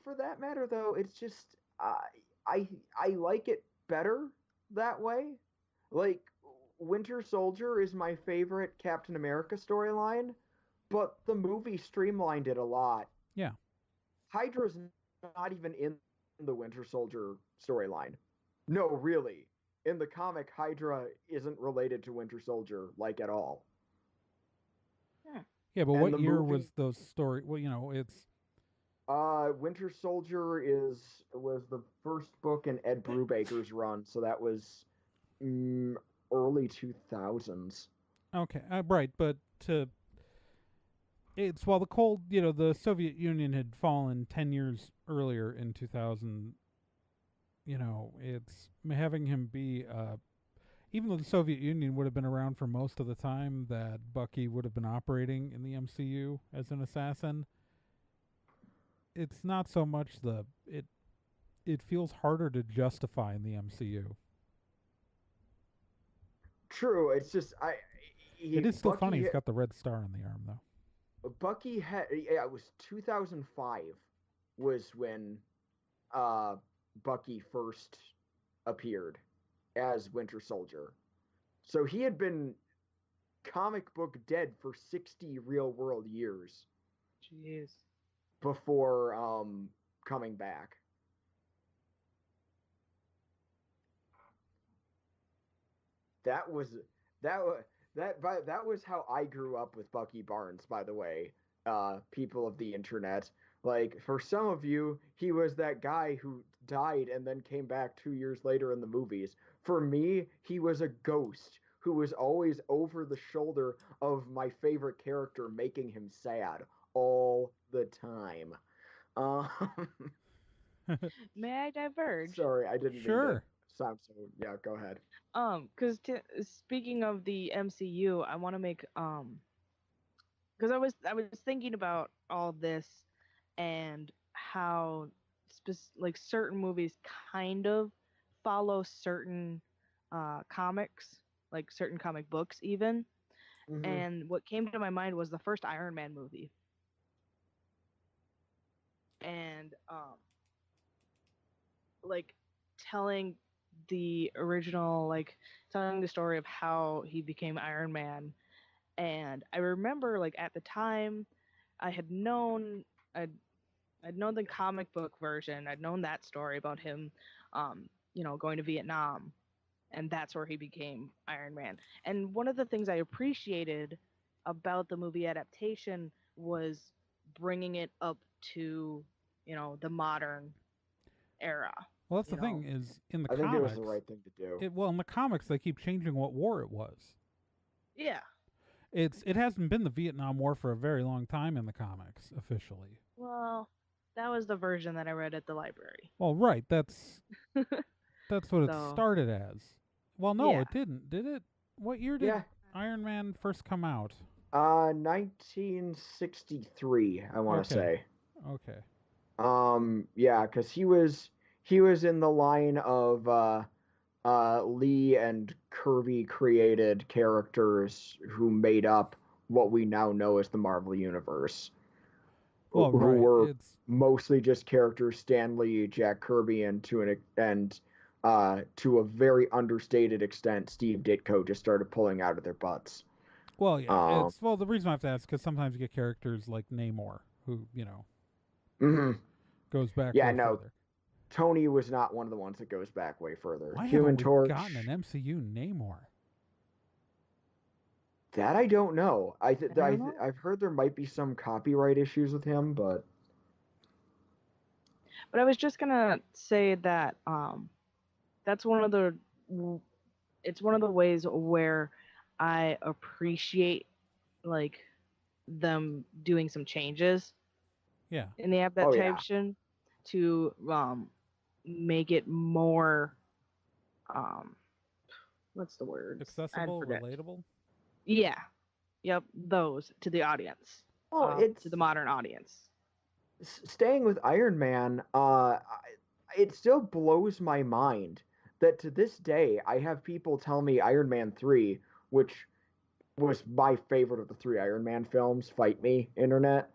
for that matter, though, it's just I I like it better that way. Like, Winter Soldier is my favorite Captain America storyline, but the movie streamlined it a lot. Yeah. Hydra's not even in the Winter Soldier storyline. No, really. In the comic, Hydra isn't related to Winter Soldier, like, at all. Yeah, but And what the year was movie, those story? Well, it's Winter Soldier was the first book in Ed Brubaker's run, so that was mm, early 2000s. okay, right. But to it's while the cold, the Soviet Union had fallen 10 years earlier in 2000. It's having him be even though the Soviet Union would have been around for most of the time that Bucky would have been operating in the MCU as an assassin, it's not so much it feels harder to justify in the MCU. True, it's just It is still funny Bucky he's got the red star on the arm though. Bucky had, yeah, it was 2005 was when uh Bucky first appeared as Winter Soldier. So he had been comic book dead for 60 real world years Jeez. before coming back. That was that was that was how I grew up with Bucky Barnes, by the way. People of the internet. Like, for some of you, he was that guy who died and then came back 2 years later in the movies. For me, he was a ghost who was always over the shoulder of my favorite character, making him sad all the time. Um, May I diverge? sorry, I didn't mean to Sure. sound so. Yeah, go ahead. Because speaking of the MCU, I want to make because I was thinking about all this and how like certain movies kind of follow certain comics, like certain comic books even. Hmm. And what came to my mind was the first Iron Man movie, and like telling the original, like telling the story of how he became Iron Man. And I remember, like, at the time, I had known I'd, I'd known the comic book version. I'd known that story about him, going to Vietnam, and that's where he became Iron Man. And one of the things I appreciated about the movie adaptation was bringing it up to, the modern era. Well, that's the You thing know, is in the I think it was the comics. right thing to do. In the comics they keep changing what war it was. yeah. It hasn't been the Vietnam War for a very long time in the comics officially. Well, that was the version that I read at the library. Well, right, that's what it So started as. Well, no, yeah. it didn't, did it? What year did Yeah, Iron Man first come out? 1963, I want to Okay. say. Okay. Yeah, because he was in the line of Lee and Kirby created characters who made up what we now know as the Marvel Universe, Well, who right. were It's mostly just characters Stan Lee, Jack Kirby, and to a very understated extent, Steve Ditko just started pulling out of their butts. Well, yeah, the reason I have to ask is because sometimes you get characters like Namor, who Mm-hmm. goes back Yeah, way no, further. Tony was not one of the ones that goes back way further. Why Human haven't we Torch. gotten an MCU Namor? That I don't know. I don't know. I've heard there might be some copyright issues with him, but I was just gonna say that that's one of the it's one of the ways where I appreciate like them doing some changes Yeah. in the adaptation to make it more what's the word? Accessible, relatable. Yeah. Yep, those to the audience. well, To the modern audience. Staying with Iron Man. It still blows my mind that to this day I have people tell me Iron Man 3, which was my favorite of the three Iron Man films. Fight me, internet.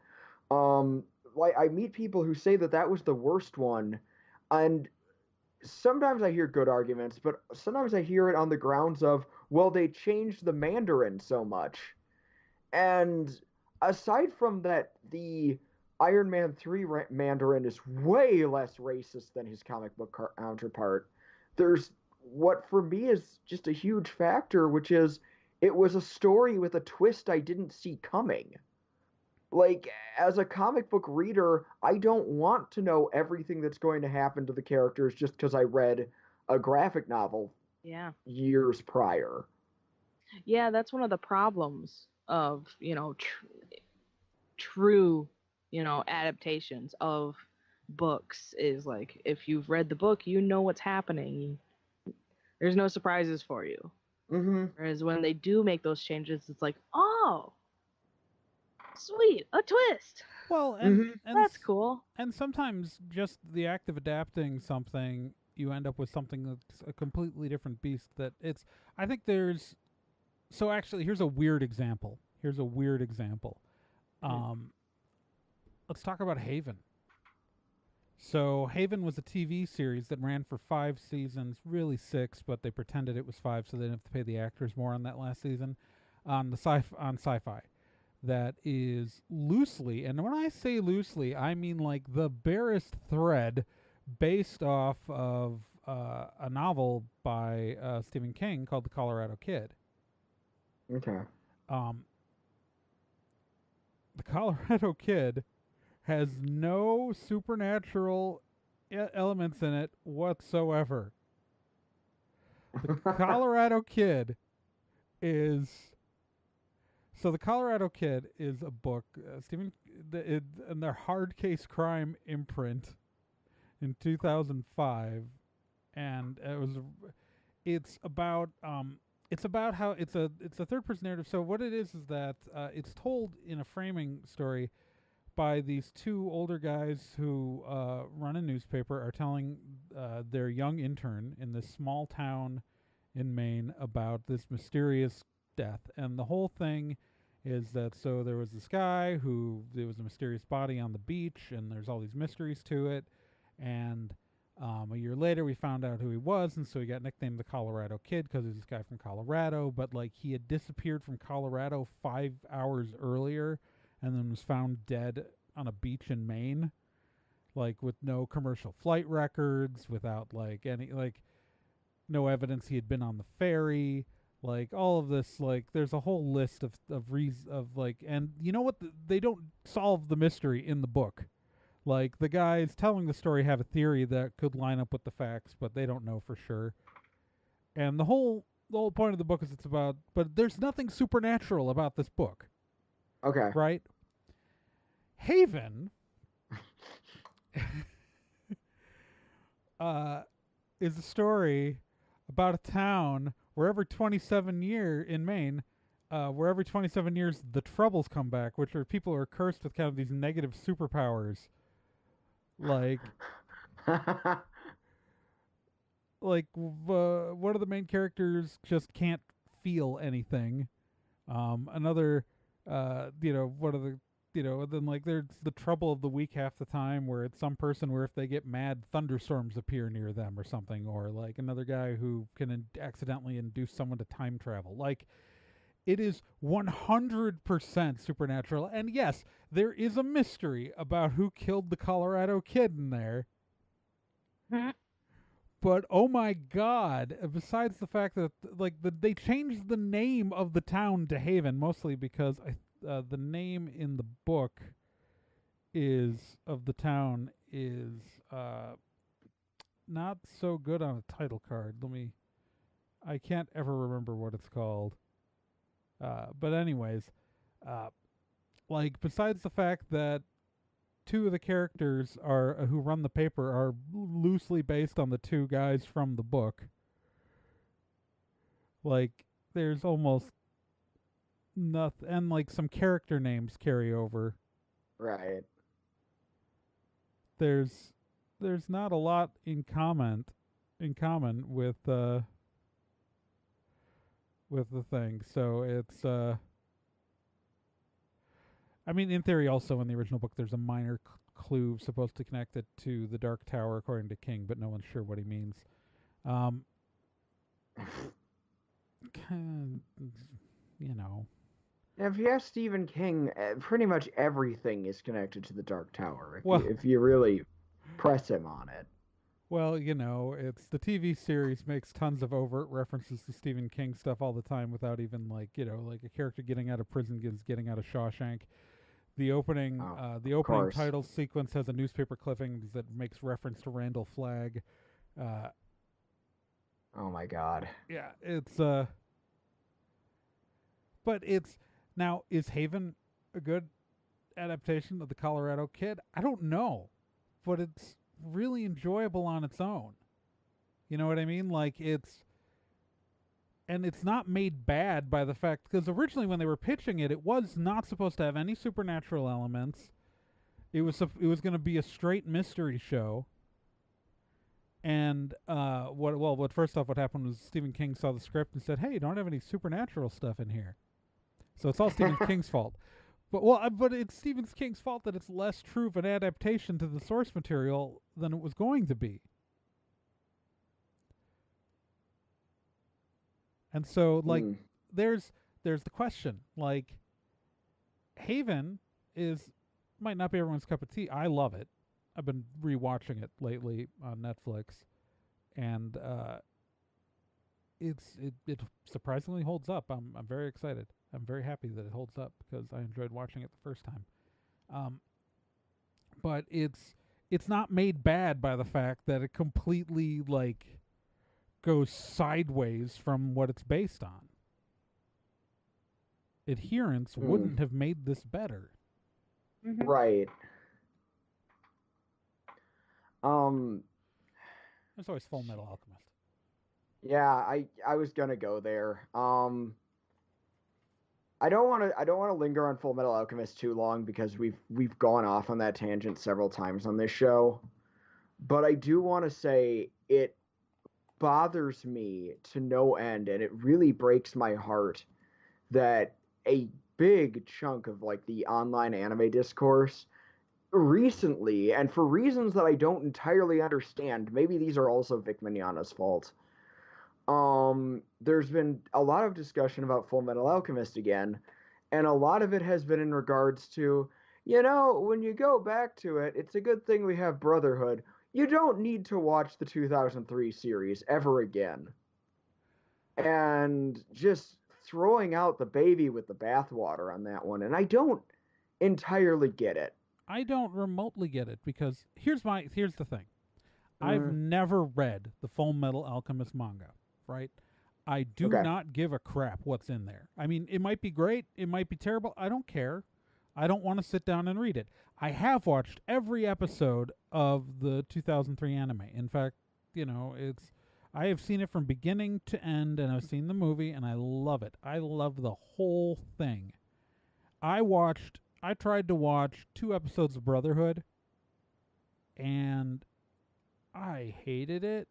Like I meet people who say that that was the worst one, and sometimes I hear good arguments, but sometimes I hear it on the grounds of, well, they changed the Mandarin so much. And aside from that, the Iron Man 3 Mandarin is way less racist than his comic book counterpart. There's what for me is just a huge factor, which is it was a story with a twist I didn't see coming. Like, as a comic book reader, I don't want to know everything that's going to happen to the characters just because I read a graphic novel years prior. Yeah, that's one of the problems of, true, adaptations of books is like if you've read the book, you know what's happening. There's no surprises for you. Mm-hmm. Whereas when they do make those changes, it's like, oh, sweet, a twist. Well, and that's cool. And sometimes just the act of adapting something, you end up with something that's a completely different beast. I think there's. So actually, here's a weird example. Let's talk about Haven. So Haven was a TV series that ran for 5 seasons, really 6, but they pretended it was 5 so they didn't have to pay the actors more on that last season on Sci-Fi. That is loosely, and when I say loosely, I mean like the barest thread based off of a novel by Stephen King called The Colorado Kid. Okay. The Colorado Kid has no supernatural elements in it whatsoever. The Colorado Kid is... So The Colorado Kid is a book, in their Hard Case Crime imprint in 2005, and it's about how it's a third-person narrative. So what it is that it's told in a framing story by these two older guys who run a newspaper, are telling their young intern in this small town in Maine about this mysterious death. And the whole thing is that so there was this guy who there was a mysterious body on the beach, and there's all these mysteries to it. And a year later, we found out who he was, and so he got nicknamed the Colorado Kid because he's this guy from Colorado. But like he had disappeared from Colorado 5 hours earlier, and then was found dead on a beach in Maine, like with no commercial flight records, without like any no evidence he had been on the ferry. Like all of this, like there's a whole list of and you know what? They don't solve the mystery in the book. Like the guys telling the story have a theory that could line up with the facts, but they don't know for sure. And the whole point of the book is it's about, but there's nothing supernatural about this book. Okay. Right? Haven is a story about a town where every 27 years in Maine, where every 27 years the troubles come back, which are people who are cursed with kind of these negative superpowers. Like, one of the main characters just can't feel anything. Another, one of then like there's the trouble of the week half the time where it's some person where if they get mad, thunderstorms appear near them or something, or like another guy who can accidentally induce someone to time travel. Like, it is 100% supernatural. And yes, there is a mystery about who killed the Colorado kid in there. But oh my god, besides the fact that they changed the name of the town to Haven, mostly because the name in the book of the town is not so good on a title card. I can't ever remember what it's called. But anyways, besides the fact that two of the characters who run the paper are loosely based on the two guys from the book. Like, there's almost nothing, and like some character names carry over. Right. There's not a lot in common with the thing. So it's I mean, in theory, also in the original book, there's a minor clue supposed to connect it to the Dark Tower, according to King, but no one's sure what he means. If you ask Stephen King, pretty much everything is connected to the Dark Tower. If you really press him on it. Well, it's the TV series makes tons of overt references to Stephen King stuff all the time without even like a character getting out of prison getting out of Shawshank. The opening title sequence has a newspaper clipping that makes reference to Randall Flagg. Oh my god. Yeah, it's but it's now, is Haven a good adaptation of the Colorado Kid? I don't know, but it's really enjoyable on its own. You know what I mean? Like, it's not made bad by the fact, because originally when they were pitching it, it was not supposed to have any supernatural elements. It was going to be a straight mystery show. And first off, what happened was Stephen King saw the script and said, "Hey, you don't have any supernatural stuff in here." So it's all Stephen King's fault. But it's Stephen King's fault that it's less true of an adaptation to the source material than it was going to be. And so, there's the question. Like, Haven might not be everyone's cup of tea. I love it. I've been rewatching it lately on Netflix, and it surprisingly holds up. I'm very excited. I'm very happy that it holds up because I enjoyed watching it the first time. But it's not made bad by the fact that it completely goes sideways from what it's based on. Adherence wouldn't have made this better. Mm-hmm. Right. There's always Full Metal Alchemist. Yeah, I was gonna go there. I don't want to linger on Full Metal Alchemist too long because we've gone off on that tangent several times on this show. But I do want to say it bothers me to no end, and it really breaks my heart that a big chunk of the online anime discourse recently, and for reasons that I don't entirely understand, maybe these are also Vic Mignogna's fault. There's been a lot of discussion about Full Metal Alchemist again, and a lot of it has been in regards to, when you go back to it, it's a good thing we have Brotherhood. You don't need to watch the 2003 series ever again. And just throwing out the baby with the bathwater on that one, and I don't entirely get it. I don't remotely get it because here's the thing. I've never read the Full Metal Alchemist manga, right? I do not give a crap what's in there. I mean, it might be great, it might be terrible. I don't care. I don't want to sit down and read it. I have watched every episode of the 2003 anime. In fact, I have seen it from beginning to end, and I've seen the movie, and I love it. I love the whole thing. I tried to watch 2 episodes of Brotherhood, and I hated it.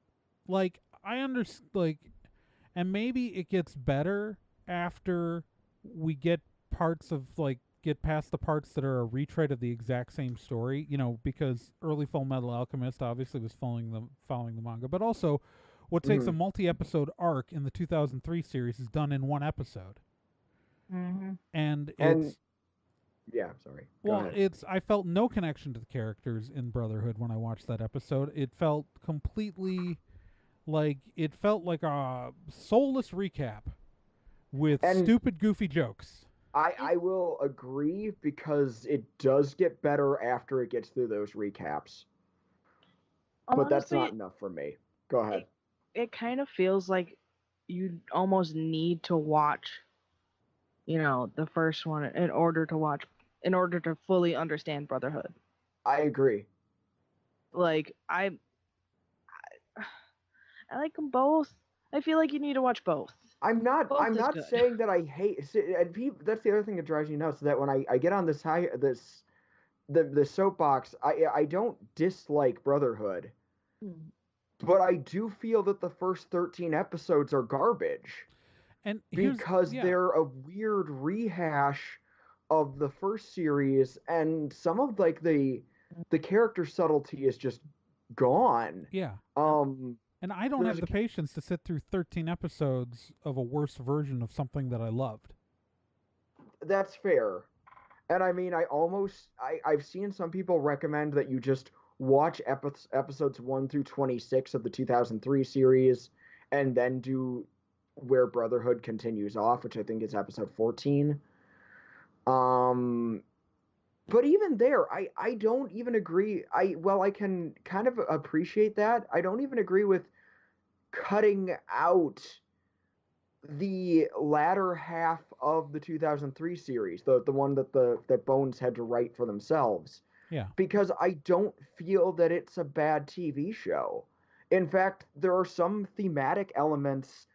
I understand, and maybe it gets better after we get parts of, get past the parts that are a retread of the exact same story, because early Full Metal Alchemist obviously was following the manga, but also what takes a multi-episode arc in the 2003 series is done in one episode. And it's yeah, sorry. Go well, ahead. I felt no connection to the characters in Brotherhood when I watched that episode. It felt completely like a soulless recap with stupid, goofy jokes. I will agree because it does get better after it gets through those recaps. But that's not enough for me. Go ahead. It kind of feels like you almost need to watch, the first one in order to fully understand Brotherhood. I agree. Like I like them both. I feel like you need to watch both. I'm not good. saying that I hate, and that's the other thing that drives me nuts, that when I get on the soapbox, I don't dislike Brotherhood. But I do feel that the first 13 episodes are garbage. And because they're a weird rehash of the first series, and some of like the character subtlety is just gone. Yeah. And I don't have the patience to sit through 13 episodes of a worse version of something that I loved. That's fair. And I mean, I've seen some people recommend that you just watch episodes 1 through 26 of the 2003 series and then do where Brotherhood continues off, which I think is episode 14. But even there, I don't even agree. I can kind of appreciate that. I don't even agree with cutting out the latter half of the 2003 series, the one that Bones had to write for themselves. Yeah. Because I don't feel that it's a bad TV show. In fact, there are some thematic elements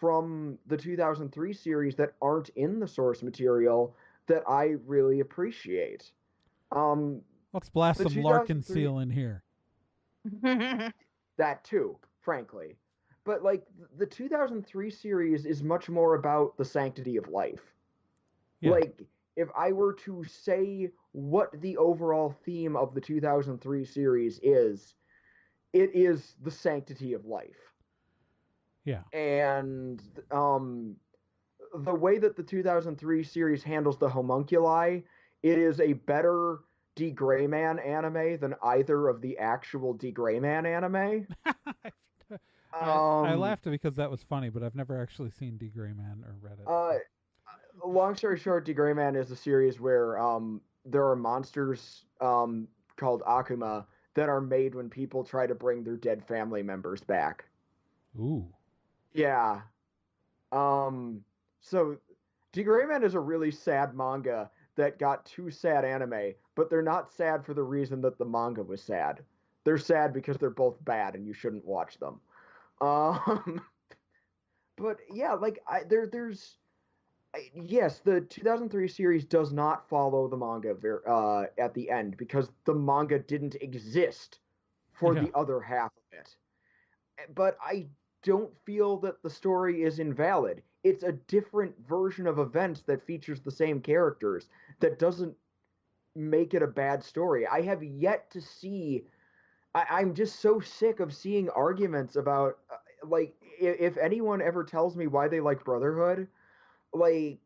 from the 2003 series that aren't in the source material that I really appreciate. Let's blast some Larkin Seal in here. That too, frankly. But like the 2003 series is much more about the sanctity of life. Yeah. Like if I were to say what the overall theme of the 2003 series is, it is the sanctity of life. Yeah. And the way that the 2003 series handles the homunculi, it is a better D. Grayman anime than either of the actual D. Grayman anime. I laughed because that was funny, but I've never actually seen D. Grayman or read it. Long story short, D. Grayman is a series where there are monsters called Akuma that are made when people try to bring their dead family members back. Ooh. Yeah. So D. Grayman is a really sad manga that got 2 sad anime, but they're not sad for the reason that the manga was sad. They're sad because they're both bad and you shouldn't watch them. But yeah, like yes, the 2003 series does not follow the manga at the end because the manga didn't exist for the other half of it. But I don't feel that the story is invalid. It's a different version of events that features the same characters that doesn't make it a bad story. I have yet to see. I'm just so sick of seeing arguments about like if anyone ever tells me why they like Brotherhood, like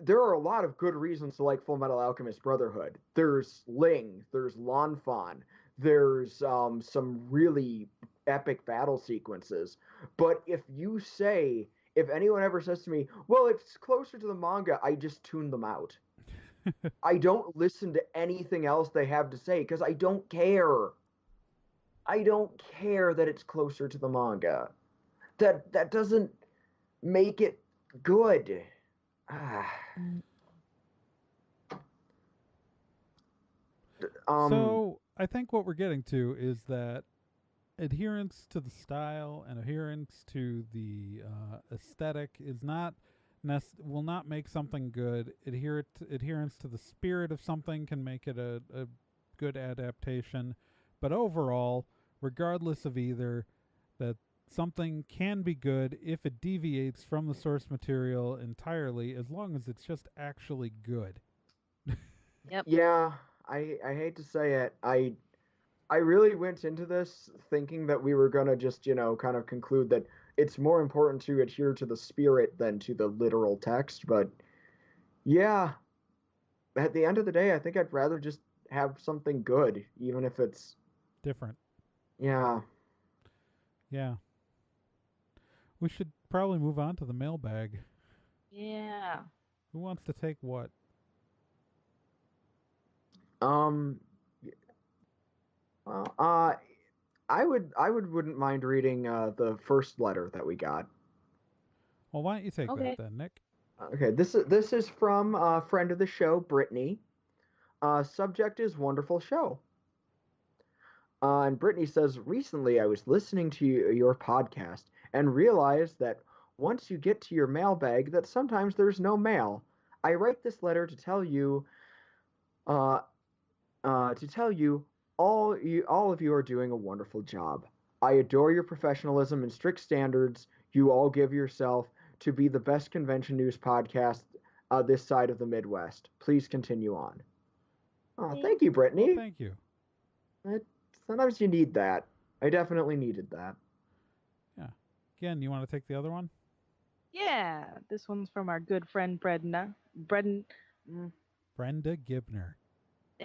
there are a lot of good reasons to like Full Metal Alchemist Brotherhood. There's Ling, there's Lanfan, there's some really epic battle sequences. But if anyone ever says to me, well, it's closer to the manga, I just tune them out. I don't listen to anything else they have to say because I don't care. I don't care that it's closer to the manga. That doesn't make it good. So I think what we're getting to is that adherence to the style and adherence to the aesthetic is will not make something good. Adherence to the spirit of something can make it a good adaptation, but overall, regardless of either, that something can be good if it deviates from the source material entirely, as long as it's just actually good. Yep. Yeah, I hate to say it. I really went into this thinking that we were gonna just, kind of conclude that it's more important to adhere to the spirit than to the literal text. But yeah, at the end of the day, I think I'd rather just have something good, even if it's, Different. yeah. Yeah. We should probably move on to the mailbag. Yeah. Who wants to take what? Um, well, I wouldn't mind reading the first letter that we got. Well, why don't you take that Okay. then, Nick? Okay, this is from a friend of the show, Brittany. Subject is wonderful show. And Brittany says, recently I was listening to your podcast and realized that once you get to your mailbag, that sometimes there's no mail. I write this letter uh, to tell you all of you are doing a wonderful job. I adore your professionalism and strict standards you all give yourself to be the best convention news podcast this side of the Midwest. Please continue on. Oh, thank you, Well, Brittany. thank you. It, sometimes you need that. I definitely needed that. Yeah. Again, you want to take the other one? Yeah. This one's from our good friend Bredna. Bredden. mm, Brenda Gibner.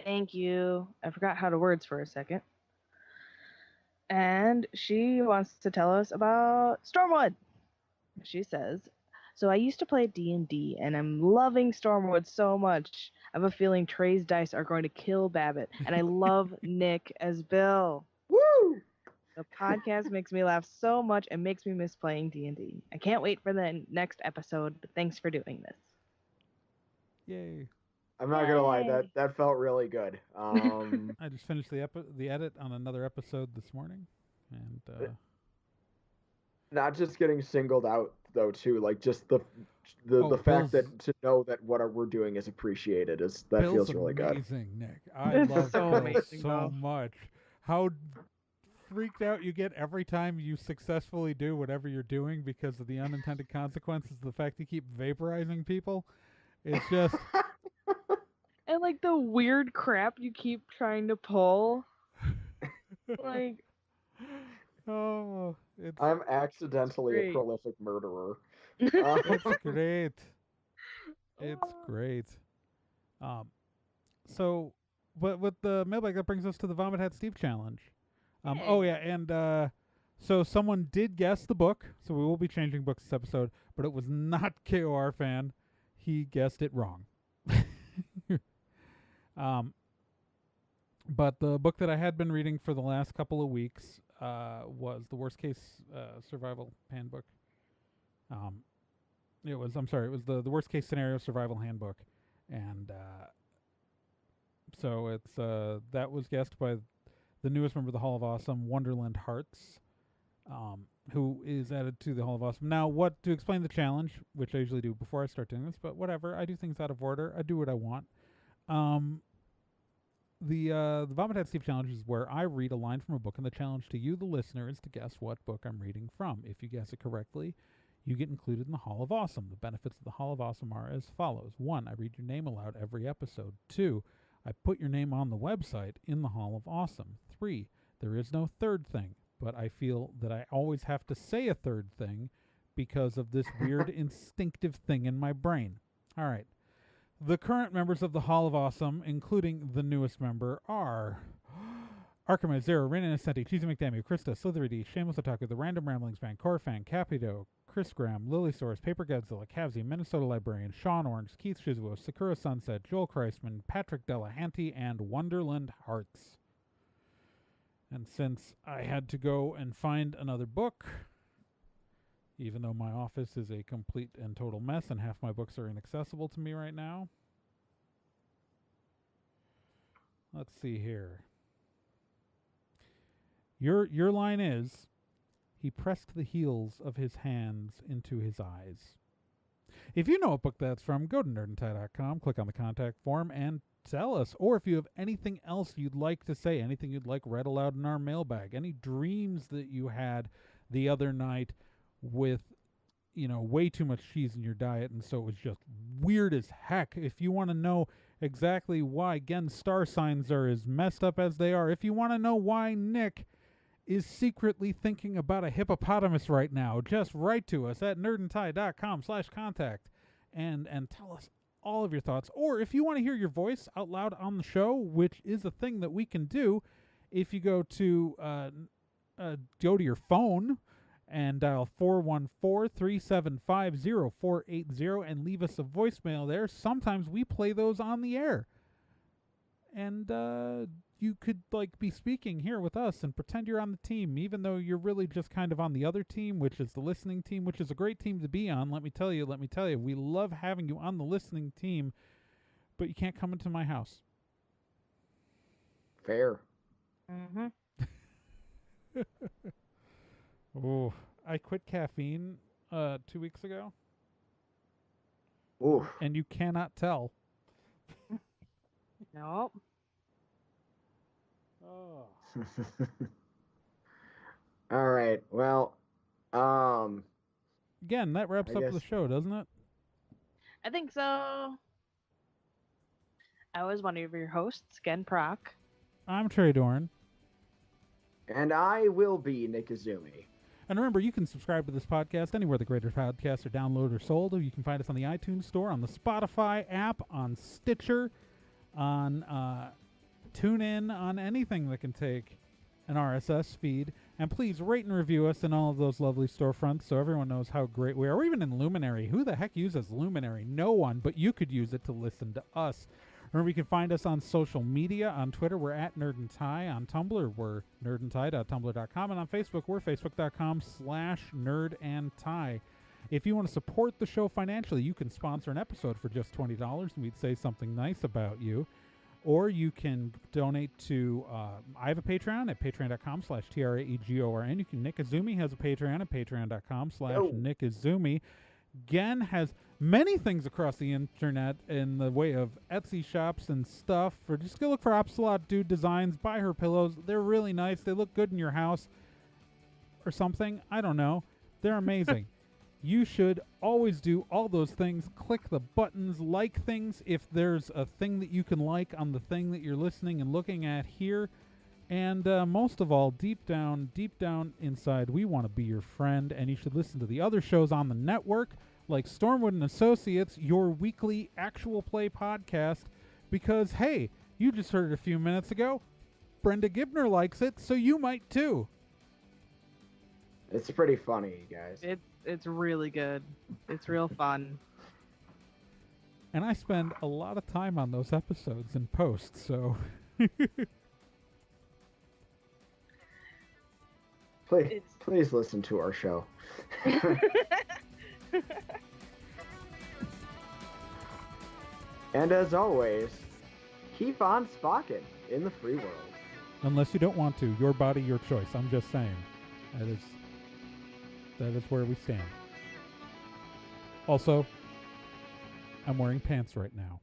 Thank you. I forgot how to words for a second. And she wants to tell us about Stormwood. She says, "So I used to play D&D, and I'm loving Stormwood so much. I have a feeling Trey's dice are going to kill Babbitt, and I love Nick as Bill. Woo! The podcast makes me laugh so much and makes me miss playing D&D. I can't wait for the next episode, but thanks for doing this." Yay. I'm not gonna lie, Yay. that felt really good. I just finished the edit on another episode this morning, and Not just getting singled out though, too. Like just the fact Bill's that to know that what we're doing is appreciated is that Bill's feels really good. amazing, Nick. I It's love so Bill amazing, so though. much. How freaked out you get every time you successfully do whatever you're doing because of the unintended consequences of the fact you keep vaporizing people. It's just And like the weird crap you keep trying to pull. Like, oh, it's I'm accidentally a great. prolific murderer. it's great. It's great. Um, so, but with the mailbag, that brings us to the Vomit Hat Steve challenge. Oh yeah, and so someone did guess the book, so we will be changing books this episode, but it was not KOR fan. He guessed it wrong. But the book that I had been reading for the last couple of weeks was the Worst Case Survival Handbook. It was the Worst Case Scenario Survival Handbook, and so it's that was guessed by the newest member of the Hall of Awesome, Wonderland Hearts, who is added to the Hall of Awesome. Now, to explain the challenge, which I usually do before I start doing this, but whatever, I do things out of order. I do what I want. The Vomit Hat Steve challenge is where I read a line from a book, and the challenge to you, the listener, is to guess what book I'm reading from. If you guess it correctly, you get included in the Hall of Awesome. The benefits of the Hall of Awesome are as follows. 1, I read your name aloud every episode. 2, I put your name on the website in the Hall of Awesome. 3, there is no third thing, but I feel that I always have to say a third thing because of this weird instinctive thing in my brain. All right. The current members of the Hall of Awesome, including the newest member, are Arkham Zero, Reina Innocenti, Cheesy McDammy, Krista, Slithery, Shameless Otaku, The Random Ramblings Band, Corfan, Capito, Chris Graham, Lily Source, Paper Godzilla, Cavsy, Minnesota Librarian, Sean Orange, Keith Shizuo, Sakura Sunset, Joel Kreisman, Patrick Delahanty, and Wonderland Hearts. And since I had to go and find another book, even though my office is a complete and total mess and half my books are inaccessible to me right now. Let's see here. Your line is, he pressed the heels of his hands into his eyes. If you know what book that's from, go to nerdandtie.com, click on the contact form, and tell us. Or if you have anything else you'd like to say, anything you'd like read aloud in our mailbag, any dreams that you had the other night with, way too much cheese in your diet, and so it was just weird as heck. If you want to know exactly why Gen's star signs are as messed up as they are, if you want to know why Nick is secretly thinking about a hippopotamus right now, just write to us at nerdandtie.com/contact and tell us all of your thoughts. Or if you want to hear your voice out loud on the show, which is a thing that we can do, if you go to your phone and dial 414-375-0480 and leave us a voicemail there. Sometimes we play those on the air. And you could be speaking here with us and pretend you're on the team, even though you're really just kind of on the other team, which is the listening team, which is a great team to be on. Let me tell you, we love having you on the listening team, but you can't come into my house. Fair. Mm-hmm. Oh, I quit caffeine 2 weeks ago. Oof. And you cannot tell. Nope. Oh. All right. Well, Again, that wraps up the show, doesn't it? I think so. I was one of your hosts, Gen Proc. I'm Trey Dorn. And I will be Nick Izumi. And remember, you can subscribe to this podcast anywhere the greater podcasts are downloaded or sold. You can find us on the iTunes Store, on the Spotify app, on Stitcher, on TuneIn, on anything that can take an RSS feed. And please rate and review us in all of those lovely storefronts so everyone knows how great we are. Or even in Luminary. Who the heck uses Luminary? No one, but you could use it to listen to us. Remember, you can find us on social media. On Twitter, we're at Nerd and Tie. On Tumblr, we're nerdandtie.tumblr.com. And on Facebook, we're facebook.com/nerdandtie. If you want to support the show financially, you can sponsor an episode for just $20, and we'd say something nice about you. Or you can donate to, I have a Patreon at patreon.com/TRAEGORN. You can, Nick Izumi has a Patreon at patreon.com/NickIzumi. Gen has many things across the internet in the way of Etsy shops and stuff. Or just go look for Opsalot Dude Designs. Buy her pillows. They're really nice. They look good in your house or something. I don't know. They're amazing. You should always do all those things. Click the buttons, like things if there's a thing that you can like on the thing that you're listening and looking at here. And most of all, deep down inside, we want to be your friend, and you should listen to the other shows on the network, like Stormwood and Associates, your weekly actual play podcast, because, hey, you just heard it a few minutes ago. Brenda Gibner likes it, so you might too. It's pretty funny, you guys. It's really good. It's real fun. And I spend a lot of time on those episodes in post, so... Please listen to our show. And as always, keep on spocking in the free world. Unless you don't want to. Your body, your choice. I'm just saying. That is where we stand. Also, I'm wearing pants right now.